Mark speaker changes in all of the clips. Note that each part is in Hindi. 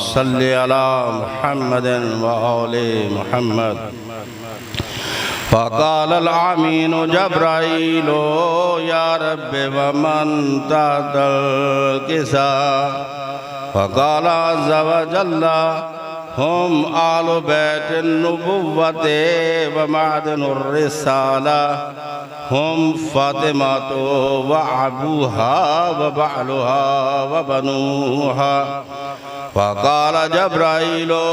Speaker 1: सल्लि अला मुहम्मदिन व आले मुहम्मद। फ़क़ालल आमीनु जब्राईलो या रब्बि व मन तहतल किसा। फ़क़ाल अज़्ज़ व जल्ला हम आलु बैतिन नुबुव्वते व मादनुर रिसाला हम फ़ातिमातो व अबूहा व बअलुहा व बनूहा। फ़क़ाल जब्राईलो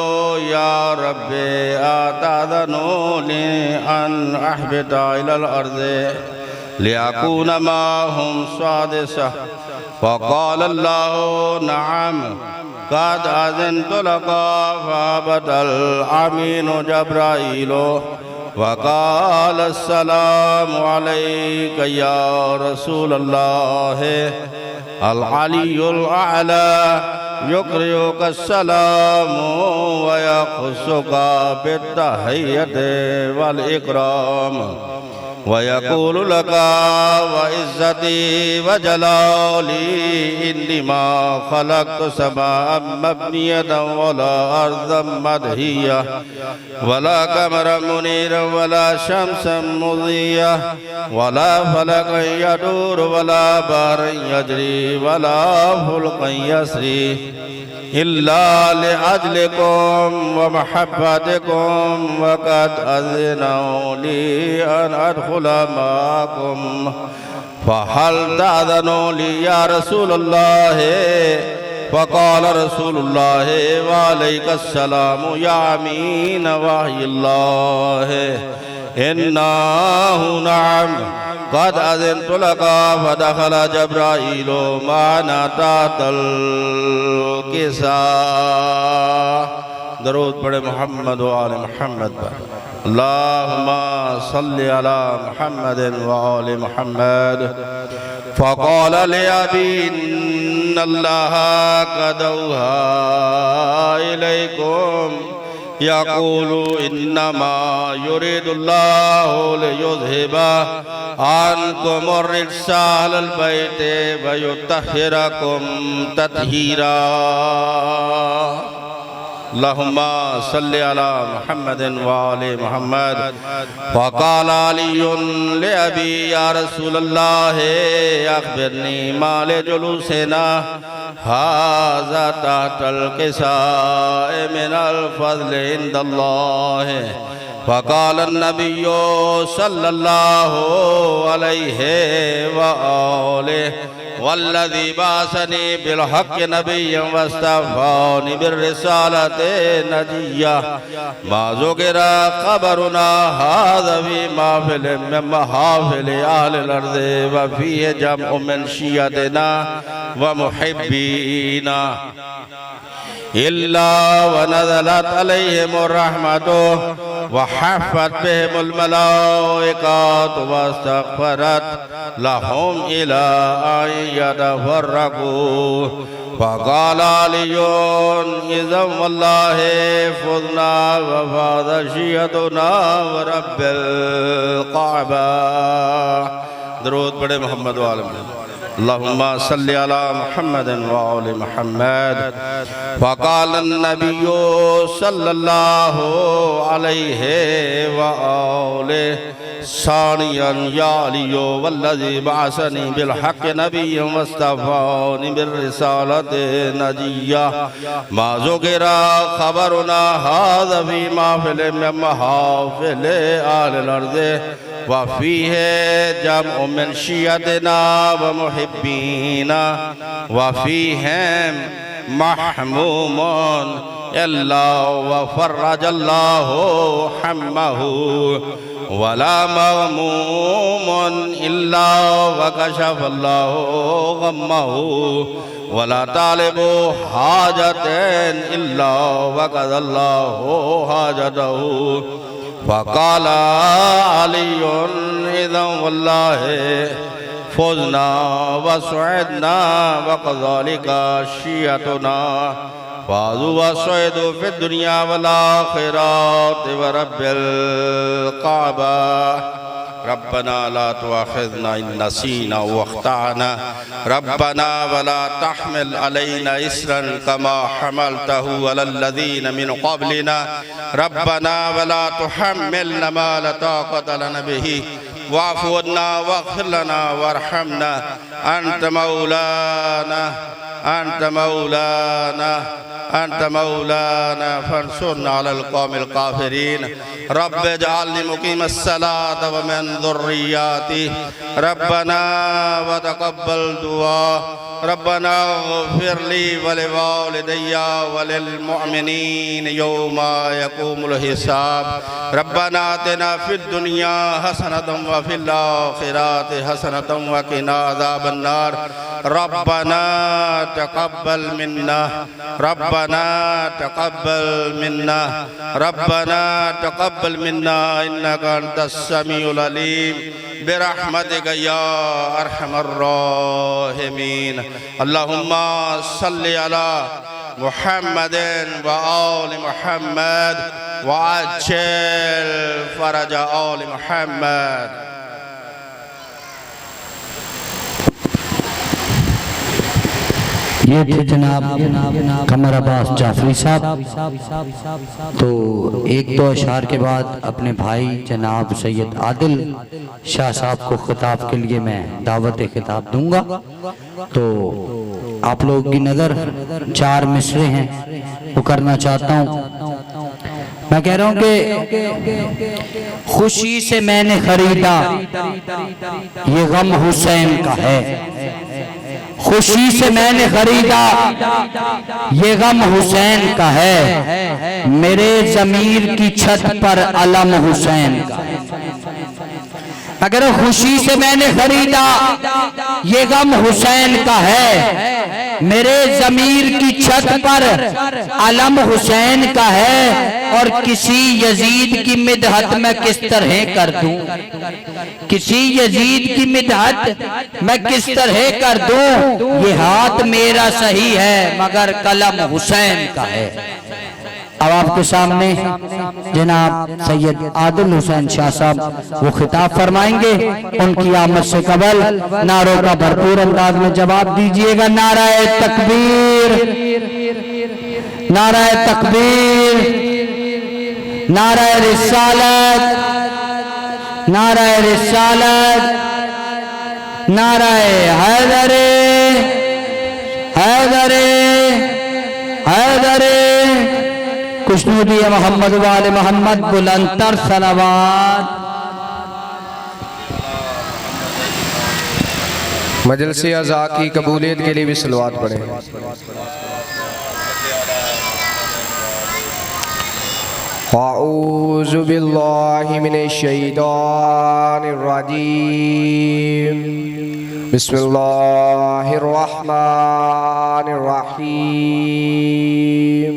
Speaker 1: या रब्बि अतअज़नु ली अन अहबिता इलल अर्ज़ि लियकून माहुम सादिसा। फ़क़ाल अल्लाहु नअम क़द अज़नतु लका फ़अबतल अमीनु जब्राईलो वक़ाल अस्सलामु अलैका या रसूलल्लाह अल अलियुल अअला युक़रिउका अस्सलामु व यख़ुस्सुका बित्तहिय्यति वल इकराम व यक़ूलु लका व इज़्ज़ती व जलाली इन्नी मा ख़लक़्तु समाअन मब्नियतन वला अर्ज़न मदहिया वला क़मरन मुनीरन वला शम्सन मुज़िया वला फ़लकन यदूरु वला बहरन यजरी वला फुल्कन यसरी इल्ला लिअजलिकुम व महब्बतिकुम व क़द अज़िनु ली अन अदख़ुला मअकुम फ़हल तअज़नु ली या रसूलल्लाह। फ़क़ाल रसूलुल्लाह व अलैकुमुस्सलाम या अमीन वहियल्लाह इन्नहु नअम क़द अज़नतु लका फ़दख़ल जब्राईलु माना तहतल किसा। दरूद पढ़े मोहम्मद व आले मोहम्मद पर। अल्लाहुम्मा सल्लि अला मुहम्मदिन व आले मोहम्मद। फ़क़ाल लिअबी इन्नल्लाह क़द औहा इलैकुम यक़ूलु इन्नमा युरीदुल्लाहु लियुज़हिबा अन्कुमुर रिज्सा अहलल बैति व युत्तहिरकुम तत्हीरा। अल्लाहुम्मा सल्लि अला मुहम्मदिन व आले मुहम्मद। फ़क़ाल अलीयुन लिअबी या रसूलल्लाह अख़बिरनी मा लिजुलूसिना हाज़ा तहतल किसाए मिनल फ़ज़्लि इंदल्लाह। फ़क़ाल अन्नबिय्यु सल्लल्लाहु अलैहि व आलिहि वल्लज़ी बअसनी बिल हक़्क़ि नबिय्यन वस्तफ़ानी बिर्रिसालति नजिय्या मा ज़ुकिरा ख़बरुना हाज़ा फ़ी महफ़िलिन मिन महाफ़िलि अहलिल अर्ज़ि व फ़ीहि जम्अुन मिन शिय्अतिना व मुहिब्बीना इल्ला व नज़लत अलैहिमुर रहमतु व हफ़्फ़त बिहिमुल मलाइकतु वस्तग़फ़रत लहुम इला अन यतफ़र्रक़ू। फ़क़ाल अलीयुन इज़्ज़न वल्लाहि फ़ुज़ना व फ़ाज़ शिय्अतुना व रब्बिल काबा। दरूद पढ़े मोहम्मद व आले मोहम्मद। अल्लाहुम्मा सल्लि अला मुहम्मदिन व आले मुहम्मद। फ़क़ाल अन्नबिय्यु सल्लल्लाहु अलैहि व आलिहि सानियन या अलिय्यु वल्लज़ी बअसनी बिल हक़्क़ि नबिय्यन वस्तफ़ानी बिर्रिसालति नजिय्या मा ज़ुकिरा ख़बरुना हाज़ा फ़ी महफ़िलिन मिन महाफ़िलि अहलिल अर्ज़ि व फ़ीहि जम्अुन मिन शिय्अतिना व मुहिब्बीना व फ़ीहिम महमूमुन इल्ला व फ़र्रजल्लाहु हम्महु वला मग़मूमुन इल्ला व कशफ़ल्लाहु ग़म्महु वला तालिबु हाजतिन इल्ला व क़ज़ल्लाहु हाजतहु। फ़क़ाल अलीयुन इज़्ज़न वल्लाहि फ़ुज़ना व सुइदना व कज़ालिका शिय्अतुना फ़ाज़ू व सुइदू फ़िद दुनिया वल आख़िरत व रब्बिल काबा। रब्बना ला तुआखिज़ना इन नसीना व अख्ताअना रब्बना वला तहमिल अलैना इस्रन कमा हमलतहु अलल्लज़ीना मिन क़ब्लिना रब्बना वला तुहम्मिलना मा ला ताक़ता लना बिही वाफ़ु अन्ना वग़फ़िर लना वरहमना अंत मौलाना फंसुरना अलल क़ौमिल काफ़िरीन रब्ब जअलनी मुक़ीमस्सलात व मिन ज़ुर्रिय्यती रब्बना व तक़ब्बल दुआ रब्बना इग़फ़िर ली व लिवालिदैया व लिलमुअमिनीन यौमा यक़ूमुल हिसाब रब्बना आतिना फ़िद दुनिया हसनतन व फ़िल आख़िरति हसनतन व क़िना अज़ाबन्नार रब्बना तक़ब्बल मिन्ना इन्नका अंतस समीउल अलीम बिरहमतिका या अरहमर राहिमीन अल्लाहुम्मा सल्लि अला मुहम्मदिन व आलि मुहम्मद व अज्जिल फरज आलि मुहम्मद।
Speaker 2: ये थे जनाब कमर अब्बास जाफरी साहब। तो एक दो अशार के बाद अपने भाई जनाब सैयद आदिल शाह साहब को खिताब के लिए मैं दावत खिताब दूंगा। तो आप लोगों की नज़र 4 मिसरे हैं वो करना चाहता हूँ। मैं कह रहा हूँ कि खुशी से मैंने खरीदा ये गम हुसैन का है, खुशी से मैंने खरीदा ये गम हुसैन का है, मेरे ज़मीर की छत पर अलम हुसैन का है। अगर खुशी से मैंने खरीदा ये गम हुसैन का है, मेरे ज़मीर की छत पर अलम हुसैन का है। और किसी यजीद की मिदहत मैं किस तरह कर दूं, किसी यजीद की मिदहत मैं किस तरह कर दूं, ये हाथ मेरा सही है मगर कलम हुसैन का है। अब आपके सामने जनाब सैयद आदिल हुसैन शाह साहब वो खिताब फरमाएंगे। उनकी आमद से कबल नारों का भरपूर अंदाज में जवाब दीजिएगा। नाराए तकबीर, नाराए तकबीर, नाराए रिसालत, नाराए रिसालत, नाराए हैदरे, हैदरे, हैदरे खुशनूदी मोहम्मद वाले मोहम्मद बुलंदतर सलावत।
Speaker 3: मजलिस अज़ा की कबूलियत के लिए भी सलवात पढ़ें। अऊज़ु बिल्लाहि मिनश शैतानिर रजीम बिस्मिल्लाहिर रहमानिर रहीम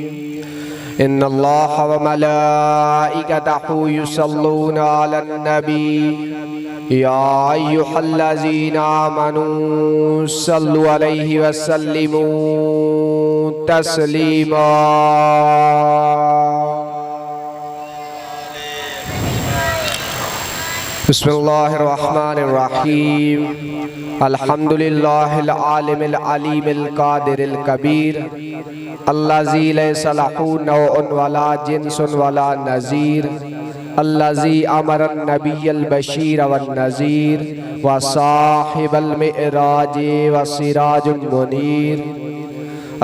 Speaker 3: इन्नल्लाह व मलाइकतहु युसल्लूना अलन नबी या अय्युहल्लज़ीना आमनू सल्लु अलैहि व सल्लिमू तस्लीमा। बिस्मिल्लाहिर्रहमानिर्रहीम अल्हम्दुलिल्लाहिल आलिमिल अलीमिल कादिरिल कबीर अल्लज़ी लैसा लहू नौउन वला जिन्सुन वला नज़ीर अल्लज़ी अमरन नबिय्यल बशीर वन नज़ीर व साहिबल मिअराज व सिराजुल मुनीर।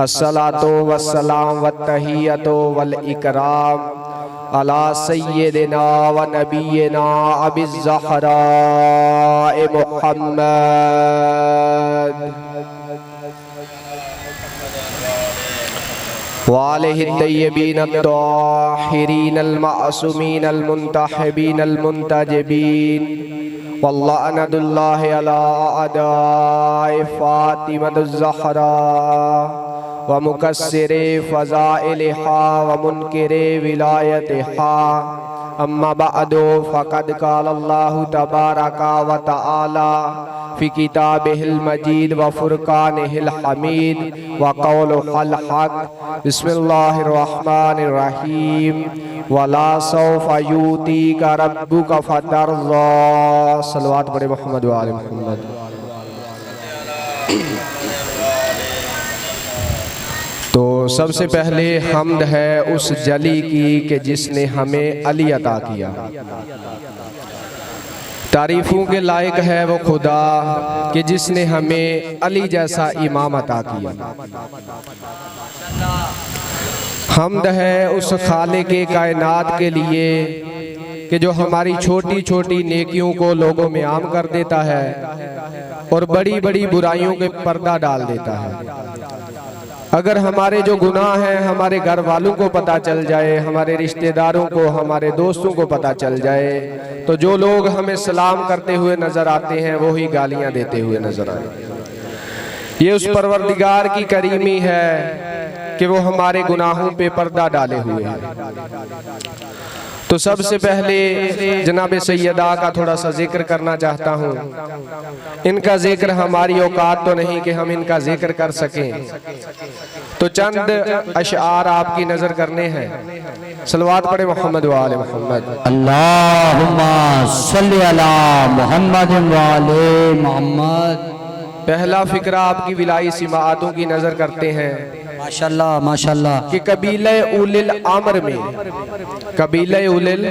Speaker 3: अस्सलातु वस्सलाम वत्तहियतु वल इकराम अला सय्यिदिना व नबिय्यिना अबिज़ ज़हरा मुहम्मद वालिहि तय्यबीन अत्ताहिरीन अल-मासूमीन अल-मुंतहबीन अल-मुंतजबीन वल्लअनतुल्लाहि अला अदाए फातिमतुज़ ज़हरा व मुकस्सिरे फ़ज़ाइलिहा व मुनकिरे विलायतिहा। अम्मा बअदु फ़क़द क़ाल अल्लाहु तबारक व तआला फ़ी किताबिहिल मजीद व फुरकानिहिल हमीद व क़ौलुहुल हक़। बिस्मिल्लाहिर रहमानिर रहीम। वला सौफ़ा युतीका रब्बुका फतर्ज़ा। सल्लल्लाहु अलैहि मुहम्मद व आले मुहम्मद। तो सबसे पहले हम्द है उस जली की कि जिसने हमें अली अता किया। तारीफ़ों के लायक है वो खुदा कि जिसने हमें अली जैसा इमाम अता किया। हम्द है उस खालिक के कायनात के लिए कि जो हमारी छोटी छोटी नेकियों को लोगों में आम कर देता है और बड़ी बड़ी बुराइयों के पर्दा डाल देता है। अगर हमारे जो गुनाह हैं हमारे घर वालों को पता चल जाए, हमारे रिश्तेदारों को, हमारे दोस्तों को पता चल जाए, तो जो लोग हमें सलाम करते हुए नजर आते हैं वो ही गालियां देते हुए नजर आए। ये उस परवरदिगार की करीमी है कि वो हमारे गुनाहों पे पर्दा डाले हुए हैं। तो सबसे पहले जनाब सैयदा का थोड़ा सा जिक्र करना चाहता हूँ। इनका जिक्र हमारी औकात तो नहीं कि हम इनका जिक्र कर सकें, तो चंद अशआर आपकी नजर करने हैं। सलवात पढ़े मोहम्मद व आले मोहम्मद।
Speaker 2: अल्लाहुम्मा सल्ली अला मुहम्मद व आले मोहम्मद।
Speaker 3: पहला फिक्रा आपकी विलाई सिमाअतों की नजर करते हैं।
Speaker 2: माशाल्लाह माशाल्लाह।
Speaker 3: कि कबीले उलिल अम्र में, कबीले उलिल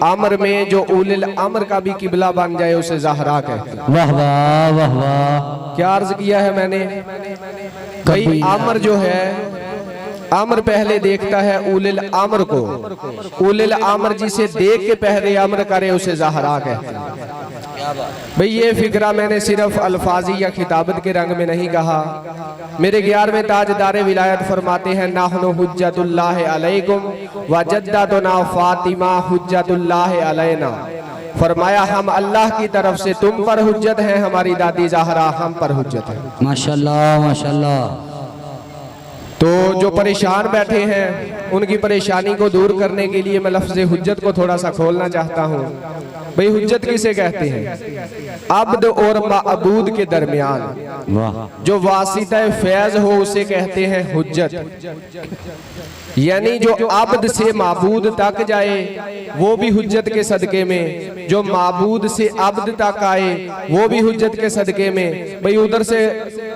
Speaker 3: अम्र में जो उलिल अम्र का भी किबला बन जाए उसे ज़हरा कहते हैं।
Speaker 2: वाह वाह वाह वाह।
Speaker 3: क्या अर्ज किया है मैंने भाई, अम्र जो है, अम्र पहले देखता है उलिल अम्र को। उलिल अम्र जिसे देख के पहले अम्र करे उसे ज़हरा कहते हैं। भाई ये फिक्रा मैंने सिर्फ अल्फाजी या खिताबत के रंग में नहीं कहा। मेरे 11वें ताजदारे विलायत फरमाते हैं, नाहनु हुज्जतुल्लाह अलैकुम व जद्दतुना फातिमा हुज्जतुल्लाह अलैना। फरमाया हम अल्लाह की तरफ से तुम पर हुज्जत हैं, हमारी दादी ज़हरा हम पर हुज्जत है।
Speaker 2: माशाल्लाह माशाल्लाह।
Speaker 3: तो जो परेशान बैठे हैं उनकी परेशानी को दूर करने के लिए मैं लफ्ज़ हुज्जत को थोड़ा सा खोलना चाहता हूँ। भाई हुज्जत किसे कहते हैं? अब्द और माबूद के दरमियान जो वासिता फैज हो उसे कहते हैं हुज्जत। यानी जो अब्द से माबूद तक जाए वो भी हुज्जत के सदके में, जो माबूद से अब्द तक आए वो भी हुज्जत के सदके में। भाई उधर से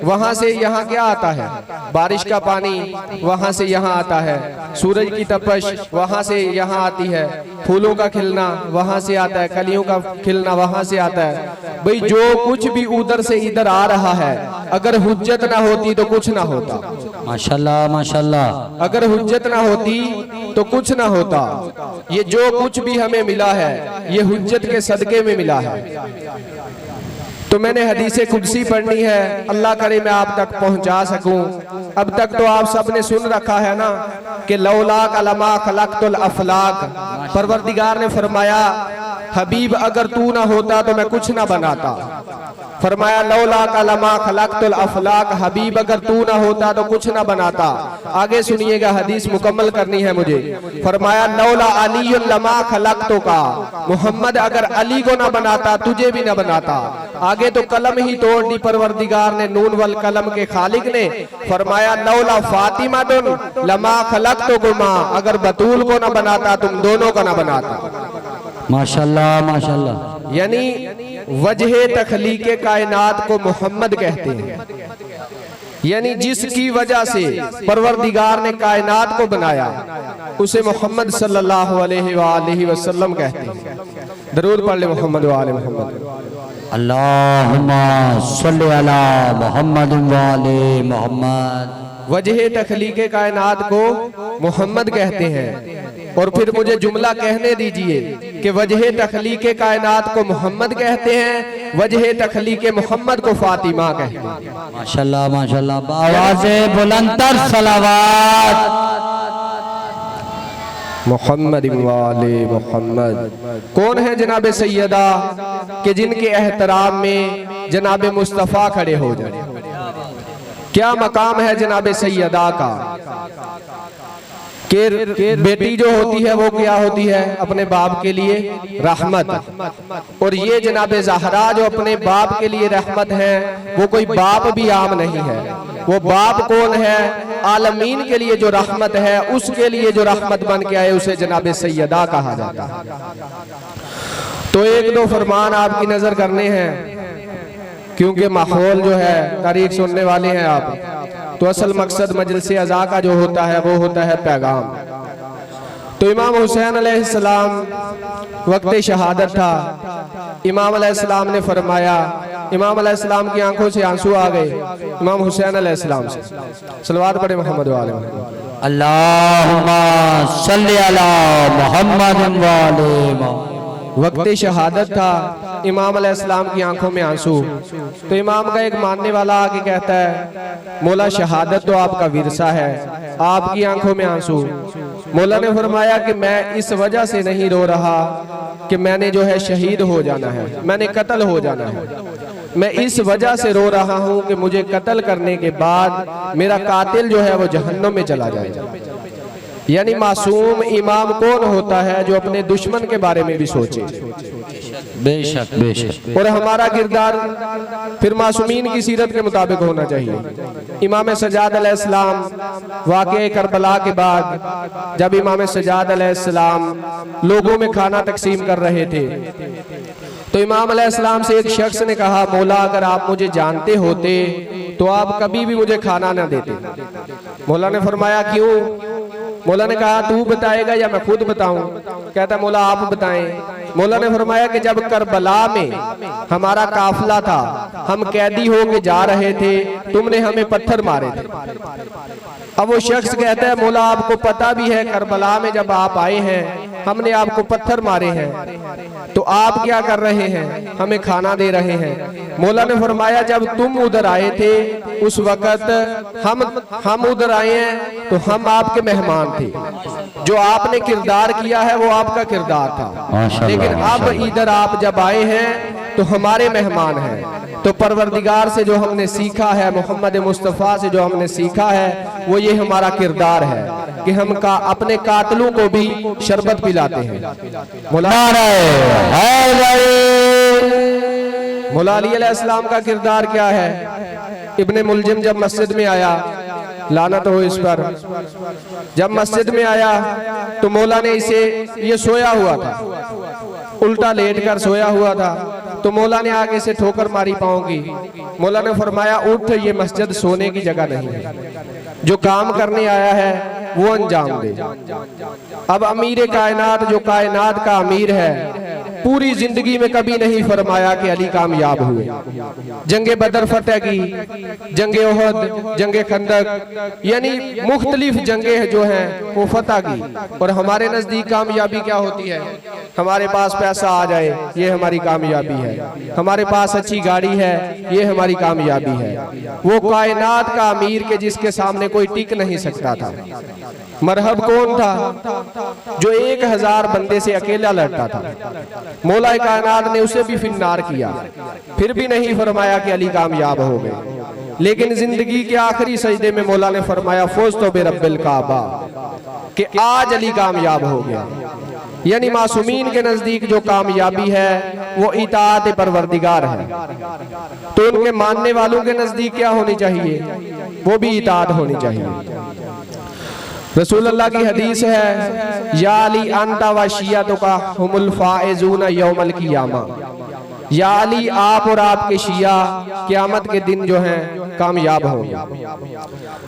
Speaker 3: वहां से यहाँ क्या आता है? बारिश का पानी वहां से यहाँ आता है, सूरज की तपश वहां से यहाँ आती है, फूलों का खिलना वहां से आता है, कलियों का खिलना वहां से आता है। भाई जो कुछ भी उधर से इधर आ रहा है, अगर हुज्जत ना होती तो कुछ ना होता।
Speaker 2: माशाल्लाह माशाल्लाह।
Speaker 3: अगर हुज्जत ना होती तो कुछ ना होता। ये जो कुछ भी हमें मिला है ये हुज्जत के सदके में मिला है। तो मैंने हदीसे कुदसी पढ़नी है, अल्लाह करे मैं आप तक पहुंचा सकूं। अब तक तो आप सबने सुन रखा है ना कि लौलाक अलमा खलक़तुल अफलाक। परवरदिगार ने फरमाया हबीब अगर तू ना होता तो मैं कुछ ना बनाता। फरमाया लौला कलमा खलक़तुल अफलाक, हबीब अगर तू ना होता तो कुछ ना बनाता। आगे सुनिएगा, हदीस मुकम्मल करनी है मुझे। फरमाया लौला अली लमा खलक़तुका, मोहम्मद अगर अली को ना बनाता तुझे भी ना बनाता। आगे तो कलम ही तोड़ दी परवरदिगार ने, नून वल कलम के खालिक ने। फरमाया लौला फातिमा तुन लमा खलक़तुकुमा, अगर बतूल को ना बनाता तुम दोनों को ना बनाता।
Speaker 2: माशाल्लाह माशाल्लाह।
Speaker 3: यानी वजह तखलीके कायनात को मोहम्मद कहते हैं, यानी जिसकी वजह से परवरदिगार ने कायनात को बनाया उसे मोहम्मद सल्लल्लाहु अलैहि वसल्लम कहते हैं। दरूद पढ़ ले मोहम्मद व आले मोहम्मद।
Speaker 2: अल्लाहुम्मा सल्ली अला मुहम्मद व आले मोहम्मद।
Speaker 3: वजह तखलीके कायनात को मोहम्मद कहते हैं। और फिर मुझे जुमला कहने दीजिए कि वजह तखलीके कायनात को मोहम्मद कहते हैं, वजह तखलीके मोहम्मद को फातिमा कहते हैं।
Speaker 2: माशाल्लाह माशाल्लाह। आवाज़े बुलंदतर सलावत
Speaker 3: मोहम्मद वाले मोहम्मद। कौन है जनाब सैयदा कि जिनके एहतराम में जनाब मुस्तफ़ा खड़े हो जाए? क्या मकाम है जनाब सैयदा का कि बेटी जो होती है वो क्या होती है, अपने बाप के लिए रहमत। और ये जनाब ज़हरा जो अपने बाप के लिए रहमत है, वो कोई बाप भी आम नहीं है। वो बाप कौन है? आलमीन के लिए जो रहमत है, उसके लिए जो रहमत बन के आए उसे जनाब सैयदा कहा जाता है। तो एक दो फरमान आपकी नजर करने हैं, क्योंकि माहौल जो है तारीख सुनने वाले हैं आप। तो असल मकसद मजलिस अज़ा का जो होता है वो होता है पैगाम। तो इमाम हुसैन अलैहिस्सलाम वक्त शहादत था। इमाम अलैहिस्सलाम ने फरमाया, इमाम अलैहिस्सलाम की आंखों से आंसू आ गए इमाम हुसैन अलैहिस्सलाम से। सलवात पढ़े मोहम्मद वाले
Speaker 2: अल्लाहुम्मा सल्ली अला मुहम्मद वाले।
Speaker 3: वक्त शहादत था, इमाम अलैहिस्सलाम की आंखों में आंसू। तो इमाम का एक मानने वाला आके कहता है, मौला शहादत तो आपका विरसा है, आपकी आंखों में आंसू। मौला ने फरमाया कि मैं इस वजह से नहीं रो रहा कि मैंने जो है शहीद हो जाना है, मैंने कत्ल हो जाना है। मैं इस वजह से रो रहा हूं कि मुझे कत्ल करने के बाद मेरा कातिल जो है वो जहन्नम में चला जाएगा। यानी मासूम इमाम कौन होता है जो अपने दुश्मन के बारे में भी सोचे।
Speaker 2: बेशक बेशक।
Speaker 3: और हमारा किरदार फिर मासूमीन की सीरत के मुताबिक होना चाहिए। इमाम सज्जाद अलैहिस्सलाम वाक़े करबला के बाद जब इमाम सज्जाद अलैहिस्सलाम लोगों में खाना तकसीम कर रहे थे, तो इमाम अलैहिस्सलाम से एक शख्स ने कहा, मौला अगर आप मुझे जानते होते तो आप कभी भी मुझे खाना ना देते। मौला ने फरमाया क्यों? मौला ने कहा तू बताएगा या मैं खुद बताऊं? कहता मौला आप बताएं। मौला ने फरमाया कि जब करबला में हमारा काफिला था, हम कैदी होके जा रहे थे, तुमने हमें पत्थर मारे थे। अब वो शख्स कहता है, मौला आपको पता भी है करबला में जब आप आए हैं हमने आपको पत्थर मारे हैं, तो आप क्या कर रहे हैं? हमें खाना दे रहे हैं। मौला ने फरमाया जब तुम उधर आए थे उस वक़्त हम उधर आए हैं तो हम आपके मेहमान थे। जो आपने किरदार किया है वो आपका किरदार था, लेकिन अब इधर आप जब आए हैं तो हमारे मेहमान हैं। तो परवरदिगार से जो हमने सीखा है, मोहम्मद मुस्तफ़ा से जो हमने सीखा है, वो ये हमारा किरदार है कि हम अपने कातलों को भी शरबत पिलाते हैं। मौला अली अलैहिस्सलाम का किरदार क्या है? इब्ने मुलजिम जब मस्जिद में आया, लानत हो इस पर, जब मस्जिद में आया तो मौला ने इसे, ये सोया हुआ था, उल्टा लेट कर सोया हुआ था, तो मौला ने आगे से ठोकर मारी पाँव की। मौला ने फरमाया उठ, ये मस्जिद सोने की जगह नहीं है, जो काम करने आया है वो अंजाम दे। अब अमीर कायनात जो कायनात का अमीर है, पूरी जिंदगी में कभी नहीं फरमाया कि अली कामयाब हुए। जंगे बदर फतेह की, जंगे ओहद, जंगे खंदक, यानी मुख्तलिफ जंगे जो हैं वो फतह की। और हमारे नजदीक कामयाबी क्या होती है? हमारे पास पैसा आ जाए ये हमारी कामयाबी है, हमारे पास अच्छी गाड़ी है ये हमारी कामयाबी है। वो कायनात का अमीर के जिसके सामने कोई टिक नहीं सकता था। मरहब कौन था? जो 1000 बंदे से अकेला लड़ता था। मौला कायनात ने उसे भी फिन्नार किया, फिर भी नहीं फरमाया कि अली कामयाब हो गए। लेकिन जिंदगी के आखिरी सजदे में मौला ने फरमाया फौज तो बेरब्बिल काबा, कि आज अली कामयाब हो गया। यानी मासूमीन के नजदीक जो कामयाबी है वो इताअत परवरदिगार है, तो उनके मानने वालों के नजदीक क्या होनी चाहिए? वो भी इताअत होनी चाहिए। रसूल अल्लाह की हदीस है, या अली अंता व शिय्अतुका हुमुल फाइजून यौमल क़ियामा। या अली आप और आपके शिया क़यामत के दिन जो हैं कामयाब होंगे।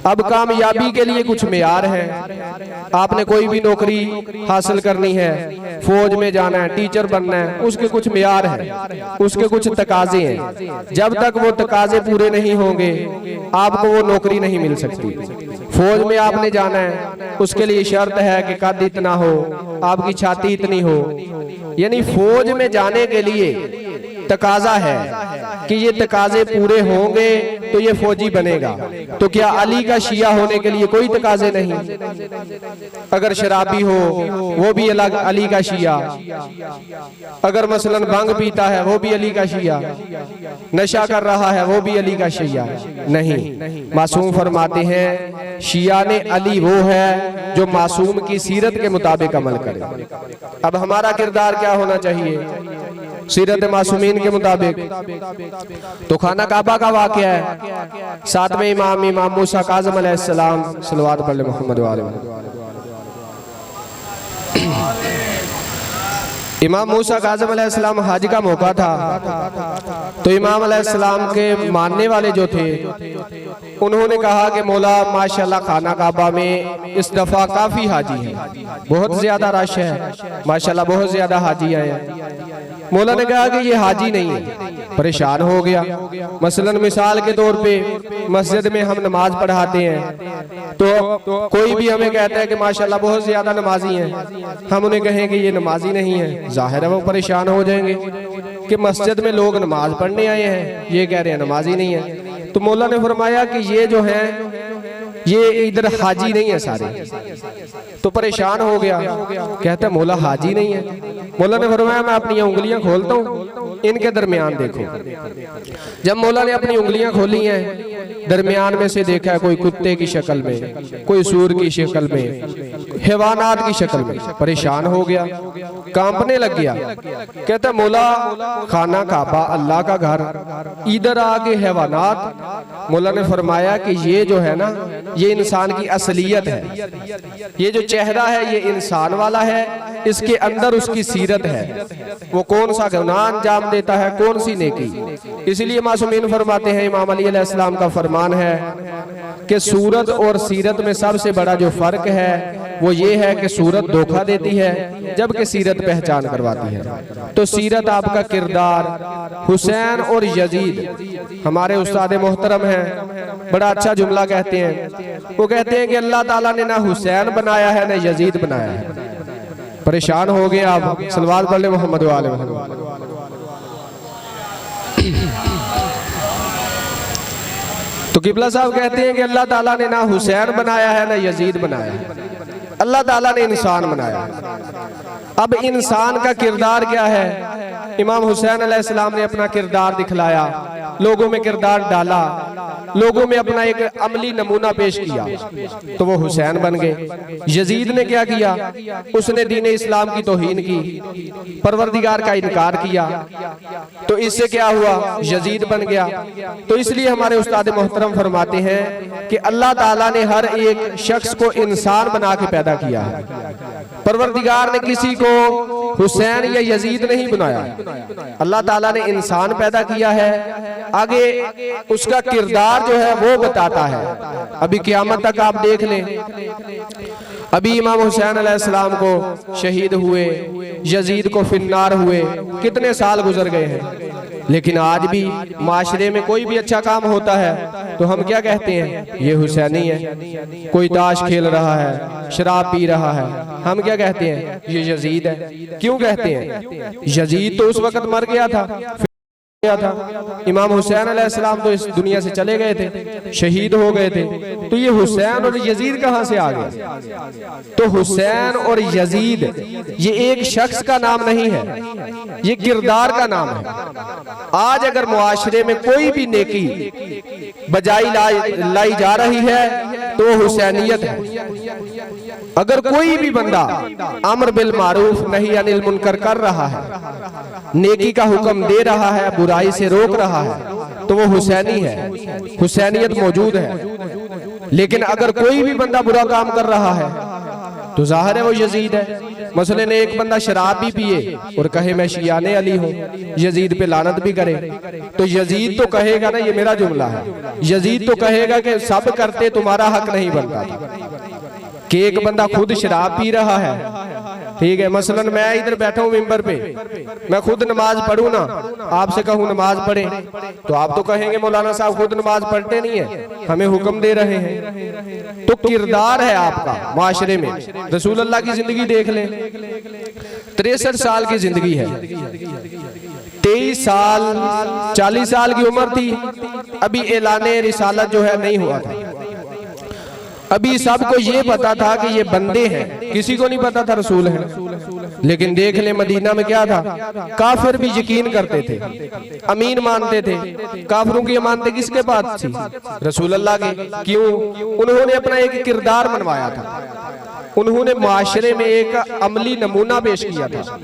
Speaker 3: अब कामयाबी के लिए कुछ मेयार हैं। आपने कोई भी नौकरी हासिल करनी है, फौज में जाना है, टीचर बनना है, उसके कुछ मेयार हैं, उसके कुछ तकाजे हैं। जब तक वो तकाजे पूरे नहीं होंगे आपको वो नौकरी नहीं मिल सकती। फौज में आपने जाना है, उसके लिए शर्त है कि कद इतना हो, आपकी छाती इतनी हो। यानी फौज में जाने के लिए तकाजा है कि ये तकाजे पूरे होंगे तो ये फौजी बनेगा। तो क्या अली का शिया होने के लिए कोई तकाजे नहीं? अगर शराबी हो वो भी अलग अली का शिया, अगर मसलन भंग पीता है वो भी अली का शिया, नशा कर रहा है वो भी अली का शिया नहीं। मासूम फरमाते हैं शिया ने अली वो है जो मासूम की सीरत के मुताबिक अमल करे। अब हमारा किरदार क्या होना चाहिए? सीरत मासूमीन के मुताबिक। तो खाना काबा का वाक़या है, साथ में इमाम मूसा काज़िम अलैहिस्सलाम, सल्लल्लाहु अलैहि मोहम्मद वाले। इमाम मूसा काज़िम अलैहिस्सलाम हज का मौका था, तो इमाम अलैहिस्सलाम के मानने वाले जो थे उन्होंने कहा कि मौला माशाल्लाह खाना काबा में इस दफा काफी हाजी है, बहुत ज्यादा रश है, माशाल्लाह बहुत ज्यादा हाजी आए हैं। मौला ने कहा कि ये हाजी नहीं है। परेशान हो गया। मसलन मिसाल के तौर पे मस्जिद में हम नमाज पढ़ाते हैं तो कोई भी हमें कहता है कि माशाल्लाह बहुत ज्यादा नमाजी हैं, हम उन्हें कहें कि ये नमाजी नहीं है, जाहिर है वो परेशान हो जाएंगे कि मस्जिद में लोग नमाज पढ़ने आए हैं, ये कह रहे हैं नमाजी नहीं है। तो मौला ने फरमाया कि ये जो है ये इधर हाजी नहीं है सारे। तो परेशान हो गया, कहता है मौला हाजी नहीं है। मौला ने फरमाया मैं अपनी उंगलियां खोलता हूँ, इनके दरमियान देखो। जब मौला ने अपनी उंगलियां खोली हैं, दरमियान में से देखा है कोई कुत्ते की शक्ल में, कोई सूर की शक्ल में, हैवानात की शक्ल में। परेशान हो गया, कांपने लग गया। कहता मौला खाना काबा अल्लाह का घर, इधर आके हैवानात। मौला ने फरमाया कि ये जो है ना ये इंसान की असलियत है, ये जो चेहरा है ये इंसान वाला है, इसके अंदर उसकी सीरत है, वो कौन सा गुनाह अंजाम देता है, कौन सी नेकी। इसलिए मासूमीन फरमाते हैं इमाम अली अलैहिस्सलाम का फरमान है कि सूरत और सीरत में सबसे बड़ा जो फर्क है वो ये है कि सूरत धोखा देती है जबकि सीरत पहचान करवाती है। तो सीरत आपका किरदार। हुसैन और यजीद हमारे उस्ताद मोहतरम हैं, बड़ा अच्छा जुमला कहते हैं। वो कहते हैं कि अल्लाह ताला ने ना हुसैन बनाया है ना यजीद बनाया है। परेशान हो गए आप, सल्लल्लाहु अलैहि मोहम्मद वाले। तो किबला साहब कहते हैं कि अल्लाह ताला ने ना हुसैन बनाया है ना यजीद बनाया है, अल्लाह ताला ने इंसान बनाया। अब इंसान का किरदार क्या है? इमाम हुसैन अलैहिस्सलाम ने अपना किरदार दिखलाया, लोगों में किरदार डाला, लोगों में अपना एक अमली नमूना पेश किया, तो वो हुसैन बन गए। यजीद ने क्या किया? उसने दीन इस्लाम की तौहीन की, परवरदिगार का इनकार किया, तो इससे क्या हुआ? यजीद बन गया। तो इसलिए हमारे उस्ताद मोहतरम फरमाते हैं कि अल्लाह ताला ने हर एक शख्स को इंसान बना के पैदा किया है। परवरदिगार ने किसी को हुसैन या यजीद नहीं बनाया, अल्लाह ताला ने इंसान पैदा किया है। आगे उसका किरदार जो है वो बताता है। अभी क़यामत तक आप देख लें, अभी इमाम हुसैन अलैहिस्सलाम को शहीद हुए, यजीद को फिन्नार हुए, कितने साल गुजर गए हैं, लेकिन आज भी माशरे में कोई भी अच्छा काम होता है तो हम क्या कहते हैं? ये हुसैनी है। कोई ताश खेल रहा है, शराब पी रहा है, हम क्या कहते हैं? ये यजीद है। क्यों कहते हैं? यजीद तो उस वक्त मर गया था, इमाम हुसैन अलैहिस्सलाम तो इस दुनिया से चले गए थे, शहीद हो गए थे, तो ये हुसैन और यजीद कहां से आ गए? तो हुसैन और यजीद ये एक शख्स का नाम नहीं है, ये किरदार का नाम है। आज अगर मुआशरे में कोई भी नेकी बजाई लाई जा रही है तो हुसैनियत है। अगर कोई भी बंदा अम्र बिल मारूफ नही अनिल मुनकर कर रहा है, नेकी का हुक्म दे रहा है, बुराई से रोक रहा है, तो वो हुसैनी है, हुसैनियत मौजूद है। लेकिन अगर कोई भी बंदा बुरा काम कर रहा है तो जाहिर है वो यजीद है। मसलन एक बंदा शराब भी पिए और कहे मैं शियाने अली हूँ, यजीद पे लानत भी करे, तो यजीद तो कहेगा ना, ये मेरा जुमला है, यजीद तो कहेगा कि सब करते तुम्हारा हक नहीं बनता था। कि एक बंदा खुद शराब पी रहा है, ठीक है, मसलन मैं इधर बैठा हूँ मिंबर पे, मैं खुद नमाज पढ़ूं ना, आपसे कहूँ नमाज पढ़े, तो आप तो कहेंगे मौलाना साहब खुद नमाज पढ़ते नहीं है, हमें हुक्म दे रहे हैं। तो किरदार है आपका माशरे में। रसूल अल्लाह की जिंदगी देख लें, 63 साल की जिंदगी है, 23 साल 40 साल की उम्र थी, अभी ऐलाने रिसालत जो है नहीं हुआ था। अभी सबको ये पता था कि ये बंदे हैं, किसी को नहीं पता था रसूल हैं। लेकिन देख ले मदीना में क्या था, काफिर भी यकीन करते थे, अमीन मानते थे। काफिरों की अमानतें किसके पास थी? रसूल अल्लाह के। क्यों? उन्होंने अपना एक किरदार बनवाया था, उन्होंने माशरे में एक अमली नमूना पेश किया था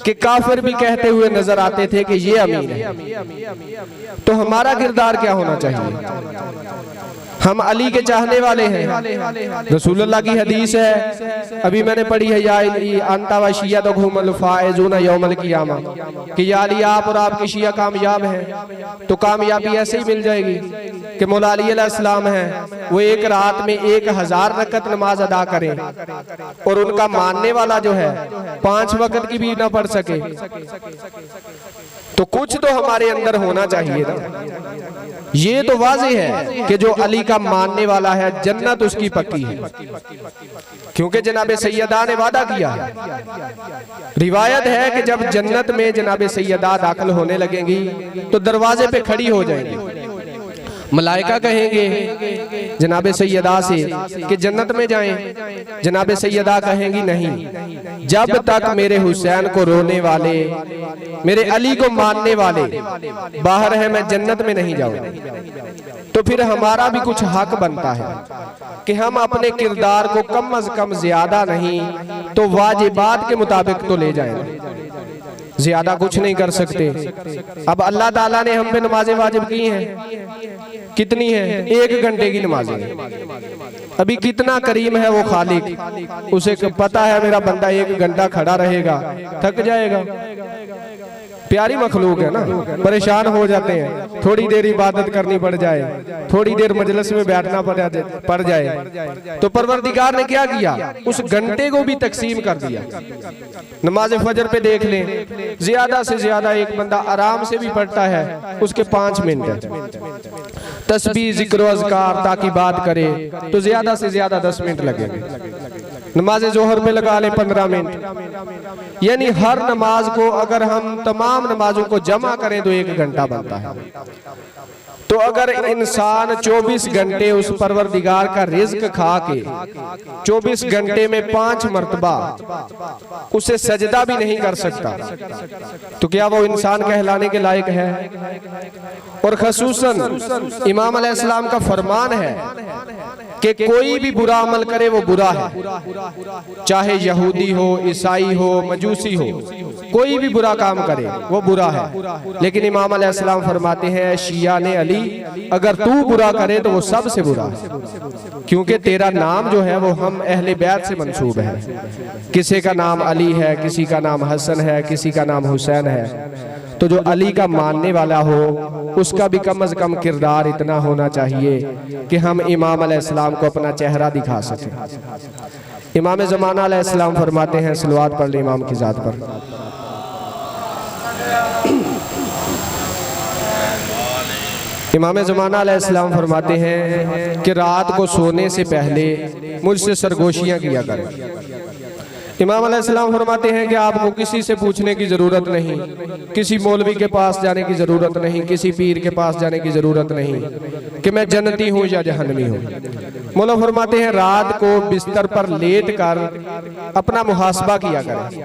Speaker 3: कि काफिर भी कहते हुए नजर आते थे कि ये अमीन है। तो हमारा किरदार क्या होना चाहिए? हम अली के चाहने वाले हैं। रसूलुल्लाह की हदीस है, अभी मैंने पढ़ी है, या अली अंता व शिय्अतुहुमुल फाइज़ून यौमल क़ियामा, कि या अली आप और आपके शिया कामयाब हैं। तो कामयाबी ऐसे ही मिल जाएगी कि मौला अली अलैहिस्सलाम हैं, वो एक रात में 1000 रकत नमाज अदा करें और उनका मानने वाला जो है 5 वक्त की भी ना पढ़ सके। तो कुछ तो हमारे अंदर होना चाहिए ना। ये तो वाज़ेह है कि जो अली का मानने वाला है जन्नत उसकी पक्की है, क्योंकि जनाबे सैयदा ने वादा किया है। रिवायत है कि जब जन्नत में जनाबे सैयदा दाखिल होने लगेंगी तो दरवाजे पे खड़ी हो जाएंगी। मलाइका कहेंगे जनाबे सैयदा से कि जन्नत में जाएं। जनाबे सैयदा कहेंगी नहीं, जब तक मेरे हुसैन को रोने वाले, मेरे अली को मानने वाले बाहर है, मैं जन्नत में नहीं जाऊं। तो फिर हमारा भी कुछ हक बनता है कि हम अपने किरदार को कम अज कम ज्यादा नहीं तो वाजिबात के मुताबिक तो ले जाएं, ज्यादा कुछ नहीं कर सकते। अब अल्लाह ताला ने हम पे नमाजें वाजिब की हैं, कितनी है? 1 घंटे की नमाजें। अभी कितना करीम है वो खालिक, उसे पता है मेरा बंदा 1 घंटा खड़ा रहेगा, थक जाएगा। प्यारी मखलूक है ना, परेशान हो जाते हैं, थोड़ी देर इबादत करनी पड़ जाए, थोड़ी देर मजलिस में बैठना पड़ जाए। तो परवरदिगार ने क्या किया, उस घंटे को भी तकसीम कर दिया। नमाज फजर पे देख लें, ज्यादा से ज्यादा एक बंदा आराम से भी पढ़ता है, उसके 5 मिनट है। तस्बीह जिक्र अज़कार ताकि बात करे तो ज्यादा से ज्यादा 10 मिनट लगेंगे। नमाज जोहर पे लगा ले 15 मिनट। यानी हर नमाज को अगर हम तमाम नमाजों को जमा करें तो 1 घंटा बनता है। तो अगर इंसान 24 घंटे उस परवरदिगार का रिज़्क खा के 24 घंटे में 5 मर्तबा उसे सजदा भी नहीं कर सकता, तो क्या वो इंसान कहलाने के लायक है? और खसूसन इमाम अलैहिस्सलाम का फरमान है कि कोई भी बुरा अमल करे वो बुरा है, चाहे यहूदी हो, ईसाई हो, मजूसी हो, कोई भी बुरा काम करे वो बुरा है। लेकिन इमाम अलैहिस्सलाम फरमाते हैं, शिया ने अली अगर तू बुरा करे तो वो सबसे बुरा है, क्योंकि तेरा नाम जो है वो हम अहले बैत से मंसूब है। किसी का नाम अली है, किसी का नाम हसन है, किसी का नाम हुसैन है। तो जो अली का मानने वाला हो उसका भी कम अज कम किरदार इतना होना चाहिए कि हम इमाम अलैहिस्सलाम को अपना चेहरा दिखा सकें। इमाम ज़माना अलैहिस्सलाम फरमाते हैं, सलवात पढ़ ले इमाम की ज़ात पर। इमाम ज़माना अलैहिस्सलाम फरमाते हैं कि रात को सोने से पहले मुझसे सरगोशियां किया करें। इमाम अलैहिस्सलाम फरमाते हैं कि आपको किसी से पूछने की जरूरत नहीं, किसी मौलवी के पास जाने की जरूरत नहीं, किसी पीर के पास जाने की जरूरत नहीं कि मैं जन्नती हूँ या जहन्नमी हूँ। मौला फरमाते हैं रात को बिस्तर पर लेट कर अपना मुहासबा किया करें।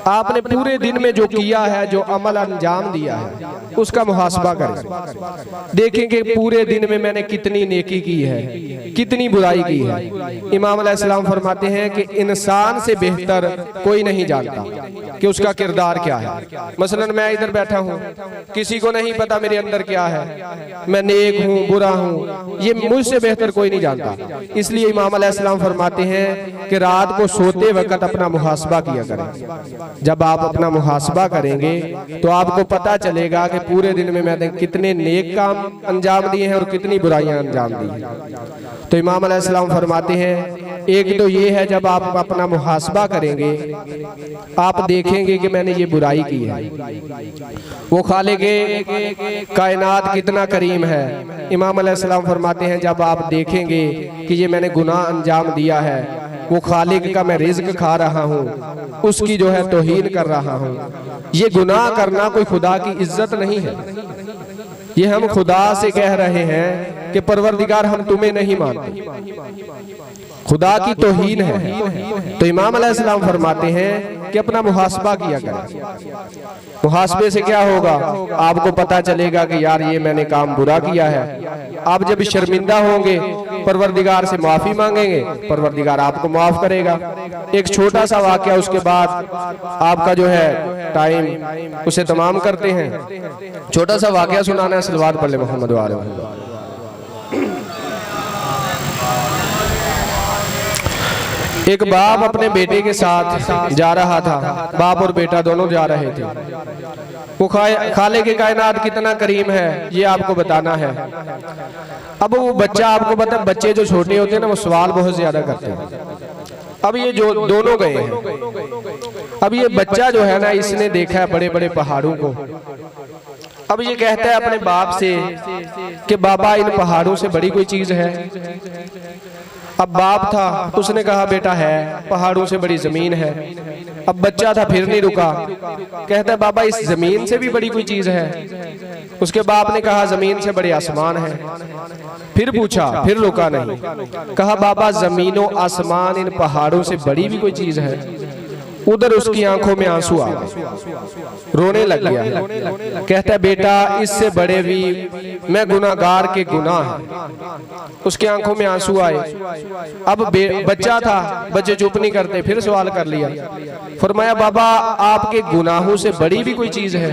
Speaker 3: आपने पूरे दिन में जो किया है, जो अमल अंजाम दिया है, उसका मुहासबा करें। देखेंगे पूरे दिन में मैंने कितनी नेकी की है, कितनी बुराई की है। इमाम अलैहिस्सलाम फरमाते हैं कि इंसान से बेहतर कोई नहीं जानता कि उसका किरदार क्या है। मसलन मैं इधर बैठा हूँ, किसी को नहीं पता मेरे अंदर क्या है, मैं नेक हूँ, बुरा हूँ, ये मुझसे बेहतर कोई नहीं जानता। इसलिए इमाम अलैहिस्सलाम फरमाते हैं कि रात को सोते वक्त अपना मुहासबा किया करें। जब आप अपना मुहासबा करेंगे तो आपको पता चलेगा कि पूरे दिन में मैंने कितने नेक काम अंजाम दिए हैं और कितनी बुराइयां अंजाम दी हैं। तो इमाम अलैहिस्सलाम फरमाते हैं, एक तो ये है जब आप अपना मुहासबा करेंगे आप देखेंगे कि मैंने ये बुराई की है, वो खालिक़े कायनात कितना करीम है। इमाम अलैहिस्सलाम फरमाते हैं जब आप देखेंगे कि ये मैंने गुनाह अंजाम दिया है वो खालिक का मैं रिज़्क खा रहा हूँ, उसकी जो है तौहीन कर रहा हूँ। ये गुनाह करना कोई खुदा की इज्जत नहीं है। ये हम खुदा से कह रहे हैं कि परवरदिगार हम तुम्हें नहीं मानते, खुदा की तौहीन है। तो इमाम अलैहिस्सलाम फरमाते हैं कि अपना मुहासबा किया करें। मुहासबे से क्या होगा, आपको पता चलेगा कि यार ये मैंने काम बुरा किया है। आप जब शर्मिंदा होंगे परवरदिगार से माफी मांगेंगे, परवरदिगार आपको माफ करेगा। एक छोटा सा वाकया, उसके बाद आपका जो है टाइम उसे तमाम करते हैं। छोटा सा वाकया सुनाना है, सलवात पढ़ ले मोहम्मद वाले मोहम्मद। एक बाप अपने बेटे के साथ जा रहा था, बाप और बेटा दोनों जा रहे थे। वो खाले के कायनात कितना करीम है ये आपको बताना है। अब वो बच्चा, आपको पता है बच्चे जो छोटे होते हैं ना वो सवाल बहुत ज्यादा करते हैं। अब ये जो दोनों गए हैं, अब ये बच्चा जो है ना इसने देखा है बड़े बड़े पहाड़ों को। अब ये कहता है अपने बाप से कि बाबा इन पहाड़ों से बड़ी कोई चीज है। अब बाप था तो उसने कहा बेटा है, पहाड़ों से बड़ी जमीन है। अब बच्चा था फिर नहीं रुका, कहता है बाबा इस जमीन से भी बड़ी कोई चीज है। उसके बाप ने कहा जमीन से बड़े आसमान है। फिर पूछा, फिर रुका नहीं, कहा बाबा जमीनों आसमान इन पहाड़ों से बड़ी भी कोई चीज है। उधर उसकी आंखों में आंसू आ गए, रोने लग गया। कहता है बेटा इससे बड़े भी मैं गुनाहगार के गुनाह है। उसकी आंखों में आंसू आए। अब बच्चा था, बच्चे चुप नहीं करते, फिर सवाल कर लिया। फरमाया बाबा आपके गुनाहों से बड़ी भी कोई चीज है।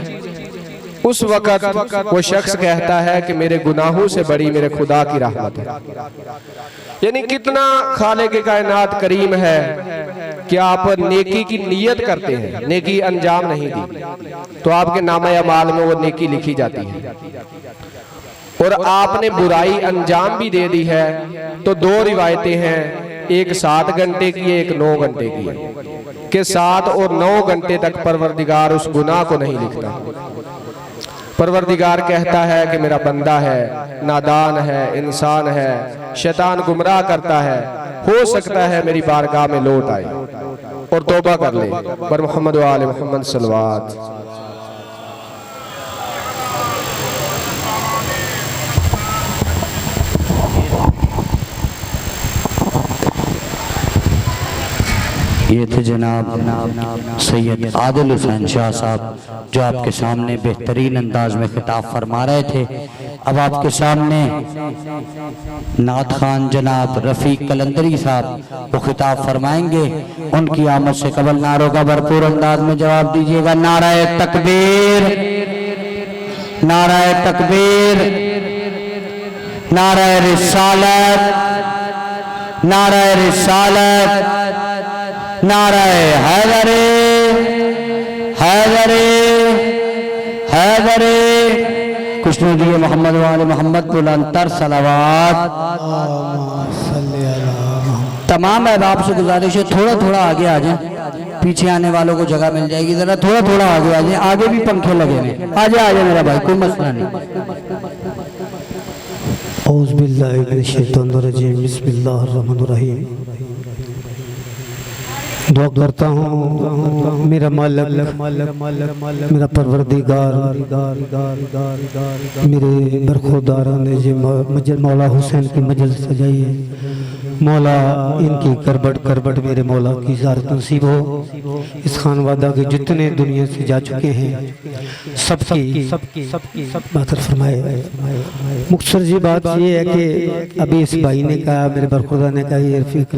Speaker 3: उस वक्त वो शख्स कहता है कि मेरे गुनाहों से बड़ी मेरे खुदा की रहमत है। यानी कितना खाले के कायनात करीम है कि आप नेकी की नियत करते हैं, नेकी अंजाम नहीं दी तो आपके नामा अमाल में वो नेकी लिखी जाती है। और आपने बुराई अंजाम भी दे दी है तो दो रिवायतें हैं, एक 7 घंटे की है, एक 9 घंटे की है, कि 7 और 9 घंटे तक परवरदिगार उस गुनाह को नहीं लिखता। परवरदिगार कहता है कि मेरा बंदा है, नादान है, इंसान है, शैतान गुमराह करता है, हो सकता है मेरी बारगाह में लौट आए और तौबा कर ले। पर मोहम्मद वाले मोहम्मद सल्लल्लाहु।
Speaker 2: ये थे जनाब सैयद आदिल हुसैन शाह साहब जो आपके सामने बेहतरीन अंदाज में खिताब फरमा रहे थे। अब आपके सामने नात खान जनाब रफ़ीक कलंदरी साहब वो खिताब फरमाएंगे। उनकी आमद से कबल नारों का भरपूर अंदाज में जवाब दीजिएगा। नाराए तकबीर, नाराए तकबीर, नाराए रिसालत, नाराए रिसालत, नाराए हैदरे, हैदरे, हैदरे। कुछ नहीं दिए मोहम्मद वाले मोहम्मद बुलंदतर सलावत। तमाम अहबाब से गुजारिश है थोड़ा थोड़ा आगे आ जाए, पीछे आने वालों को जगह मिल जाएगी। जरा थोड़ा थोड़ा आगे आ जाए, आगे भी पंखे लगे हैं। आ जाए मेरा भाई, कोई मसला नहीं।
Speaker 4: औज़ु बिल्लाहि मिनश शैतानिर रजीम, बिस्मिल्लाहिर रहमानिर रहीम। दुआ करता हूँ मेरा मालिक, मेरा परवरदिगार, मेरे बरखुरदारा ने जो मजल मौला हुसैन की मजल सजाई है, मौला इनकी करबट करबट मेरे मौला की ज़ारत नसीब हो। इस खानवादा के जितने दुनिया से जा चुके हैं सबकी बातर फरमाए। मुख्तसर जी बात ये है कि अभी इस भाई ने कहा, मेरे बरखुरदा ने कहा ये रफ़ीक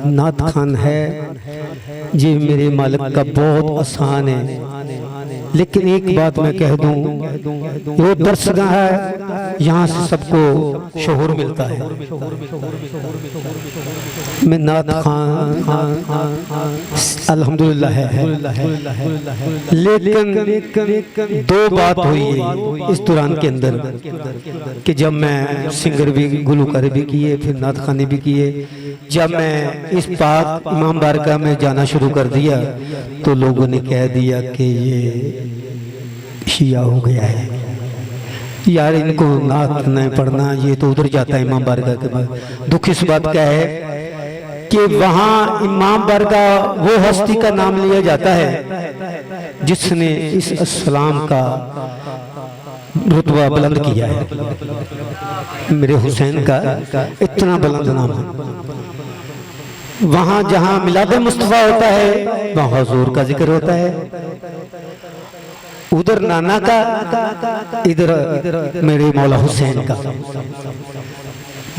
Speaker 4: नात खान है जी मेरे मालिक का बहुत आसान है। लेकिन एक बात मैं कह दूं, वो दर्सगाह है, यहाँ से सबको शोहर मिलता है। मैं नात खान अल्हम्दुलिल्लाह है, लेकिन दो बात हुई है इस दौरान के अंदर कि जब मैं सिंगर भी गुलूकारी भी किए, फिर नात खाने भी किए, जब मैं इस पाक इमाम बारगाह में जाना शुरू कर दिया तो लोगों ने कह दिया कि ये शिया हो गया है, यार इनको नात नहीं पढ़ना, ये तो उधर जाता है इमाम बारगाह के बाद। दुख इस बात का है कि वहाँ इमाम बरगा वो हस्ती का नाम लिया जाता है जिसने इस इस्लाम का रुतबा बुलंद किया है। मेरे हुसैन का इतना बुलंद नाम है। वहाँ जहाँ मिलाद मुस्तफ़ा होता है वहाँ हुजूर का जिक्र होता है, उधर नाना का, इधर मेरे मौला हुसैन का।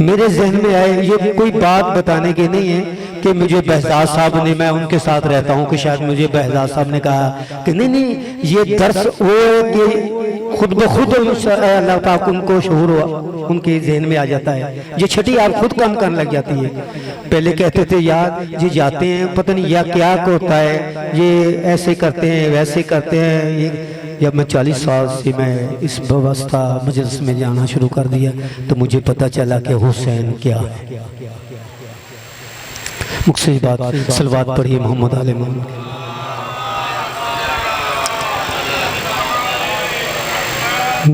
Speaker 4: मेरे जहन में आए ये कोई बात बताने की नहीं है कि मुझे बहजाद साहब ने, मैं उनके साथ रहता हूँ कि शायद मुझे बहजाद साहब ने कहा कि नहीं ये दर्स वो कि खुद ब खुद अल्लाह पाक उनको शऊर हुआ, उनके जहन में आ जाता है। ये छठी आप खुद काम करने लग जाती है। पहले कहते थे यार ये जाते हैं पता नहीं या क्या होता है, ये ऐसे करते हैं वैसे करते हैं। ये जब मैं 40 साल से मैं इस व्यवस्था मजलिस में जाना शुरू कर दिया तो मुझे पता चला कि हुसैन क्या है। मुझसे बात सलवात पढ़िए मोहम्मद आले मोहम्मद।